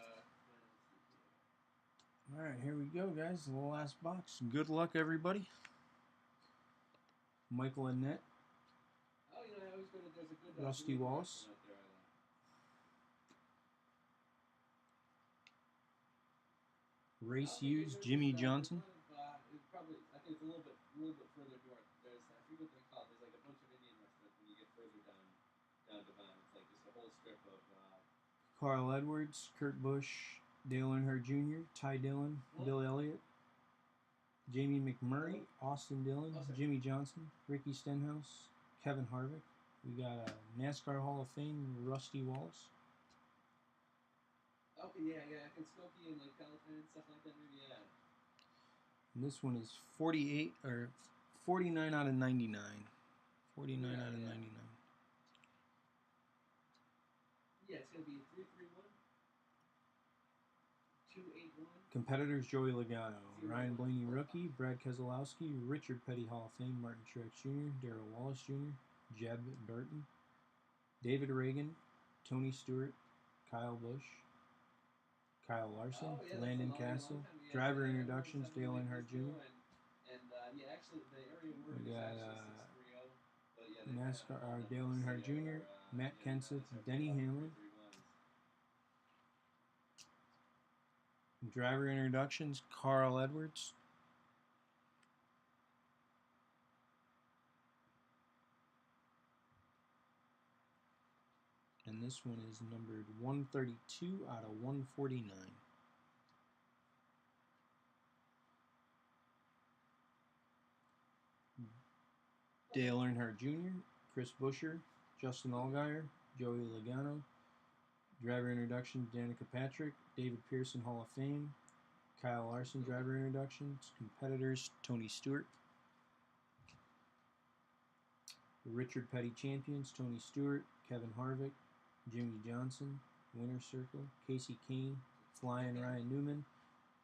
All right, here we go, guys. The last box. Good luck, everybody. Michael Annette. Oh, I always go to, there's a good Rusty Wallace. out there, Race Hughes, Jimmy Johnson. Probably, I think it's a little bit further north. There's, I forget what they call it. There's like a bunch of Indian restaurants when you get further down to bottom. It's like just a whole strip of. Carl Edwards, Kurt Busch, Dale Earnhardt Jr., Ty Dillon, Bill Elliott, Jamie McMurray, Austin Dillon, Jimmy Johnson, Ricky Stenhouse, Kevin Harvick. We got a NASCAR Hall of Fame, Rusty Wallace. Okay, yeah, I can Skokie and like Peloton and stuff like that, maybe, yeah. And this one is 48 or 49 out of 99. 49 out of 99. Yeah, it's gonna be 331. 281. Competitors: Joey Logano, Ryan Blaney rookie, Brad Keselowski, Richard Petty Hall of Fame, Martin Truex Jr., Darrell Wallace Jr., Jeb Burton, David Reagan, Tony Stewart, Kyle Busch, Kyle Larson, Landon Castle, driver introductions: Dale Earnhardt Jr. Yeah, actually, the area word We got is 630, NASCAR Dale Earnhardt Jr., Matt Kenseth, Denny Hamlin. Driver introductions: Carl Edwards. And this one is numbered 132 out of 149. Dale Earnhardt Jr., Chris Buescher, Justin Allgaier, Joey Logano. Driver introduction: Danica Patrick, David Pearson Hall of Fame, Kyle Larson. Driver introductions. Competitors: Tony Stewart, Richard Petty champions: Tony Stewart, Kevin Harvick, Jimmy Johnson, Winner Circle, Casey Kane, Flying Ryan Newman,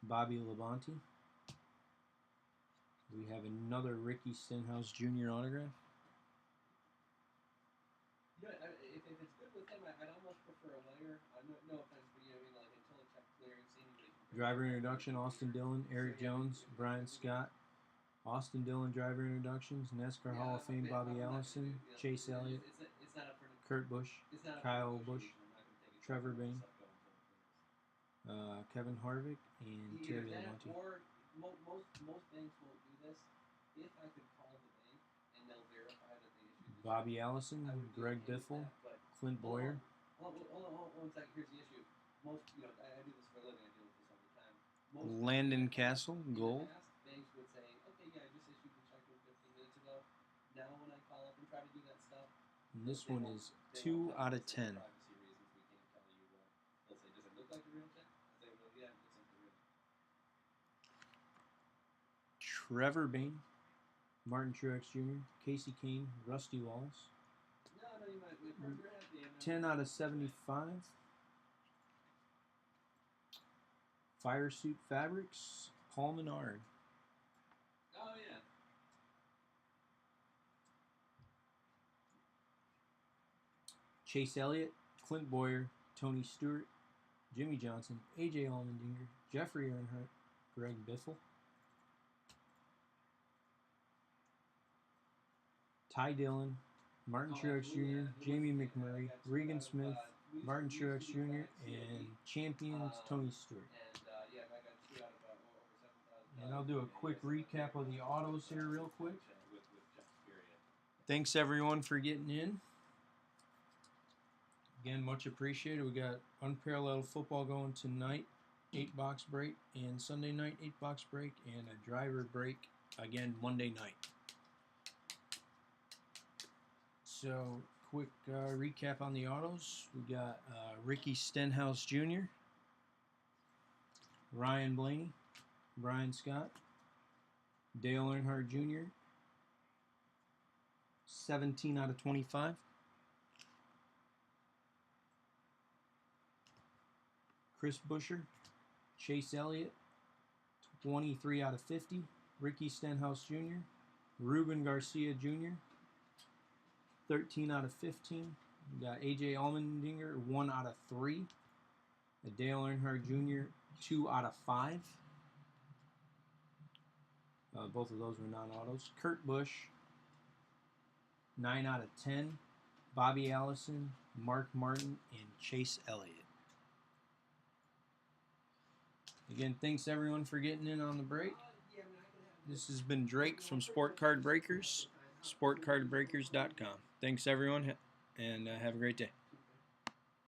Bobby Labonte. We have another Ricky Stenhouse Jr. autograph. If it's good with him, I'd almost prefer a layer. No offense, but like until it kept clearing, seeing Driver introduction, Austin Dillon, Eric Jones, Brian Scott. Austin Dillon driver introductions, NASCAR Hall of Fame, Bobby Allison, Chase Elliott, Kurt Busch, Kyle Busch, Trevor Bain, Kevin Harvick, and Terry Labonte. Or most banks won't do this. If I could call the bank and they'll verify that they issued the Bobby Allison, Greg Biffle, Clint Boyer. Hold on 1 second. Here's the issue. Most, I do this for a living. I deal with this all the time. Landon Castle, gold. Banks would say, okay, yeah, I just issued the check 15 minutes ago. Now when I call up and try to do that stuff, and this one is 2 out of 10. Privacy reasons, we can't tell you what. They'll say, does it look like a real check? I say, well, yeah, it looks like a real. Trevor Bain, Martin Truex Jr., Casey Kane, Rusty Walls. No, you might. We're happy. 10 out of 75. Fire Suit Fabrics, Paul Menard. Oh, yeah. Chase Elliott, Clint Boyer, Tony Stewart, Jimmy Johnson, AJ Allmendinger, Jeffrey Earnhardt, Greg Biffle, Ty Dillon, Martin Truex Jr., Jamie McMurray, Regan Smith, Martin Truex Jr., and Champions Tony Stewart. And I'll do a quick recap of the autos here real quick. Thanks everyone for getting in. Again, much appreciated. We got Unparalleled Football going tonight, 8-box break, and Sunday night 8-box break, and a driver break again Monday night. So, quick recap on the autos. We got Ricky Stenhouse Jr., Ryan Blaney, Brian Scott, Dale Earnhardt Jr., 17 out of 25. Chris Buescher, Chase Elliott, 23 out of 50. Ricky Stenhouse Jr., Ruben Garcia Jr., 13 out of 15. We got AJ Allmendinger, 1 out of 3. Dale Earnhardt Jr., 2 out of 5. Both of those were non-autos. Kurt Busch, 9 out of 10. Bobby Allison, Mark Martin, and Chase Elliott. Again, thanks everyone for getting in on the break. This has been Drake from Sport Card Breakers, sportcardbreakers.com. Thanks everyone, and have a great day.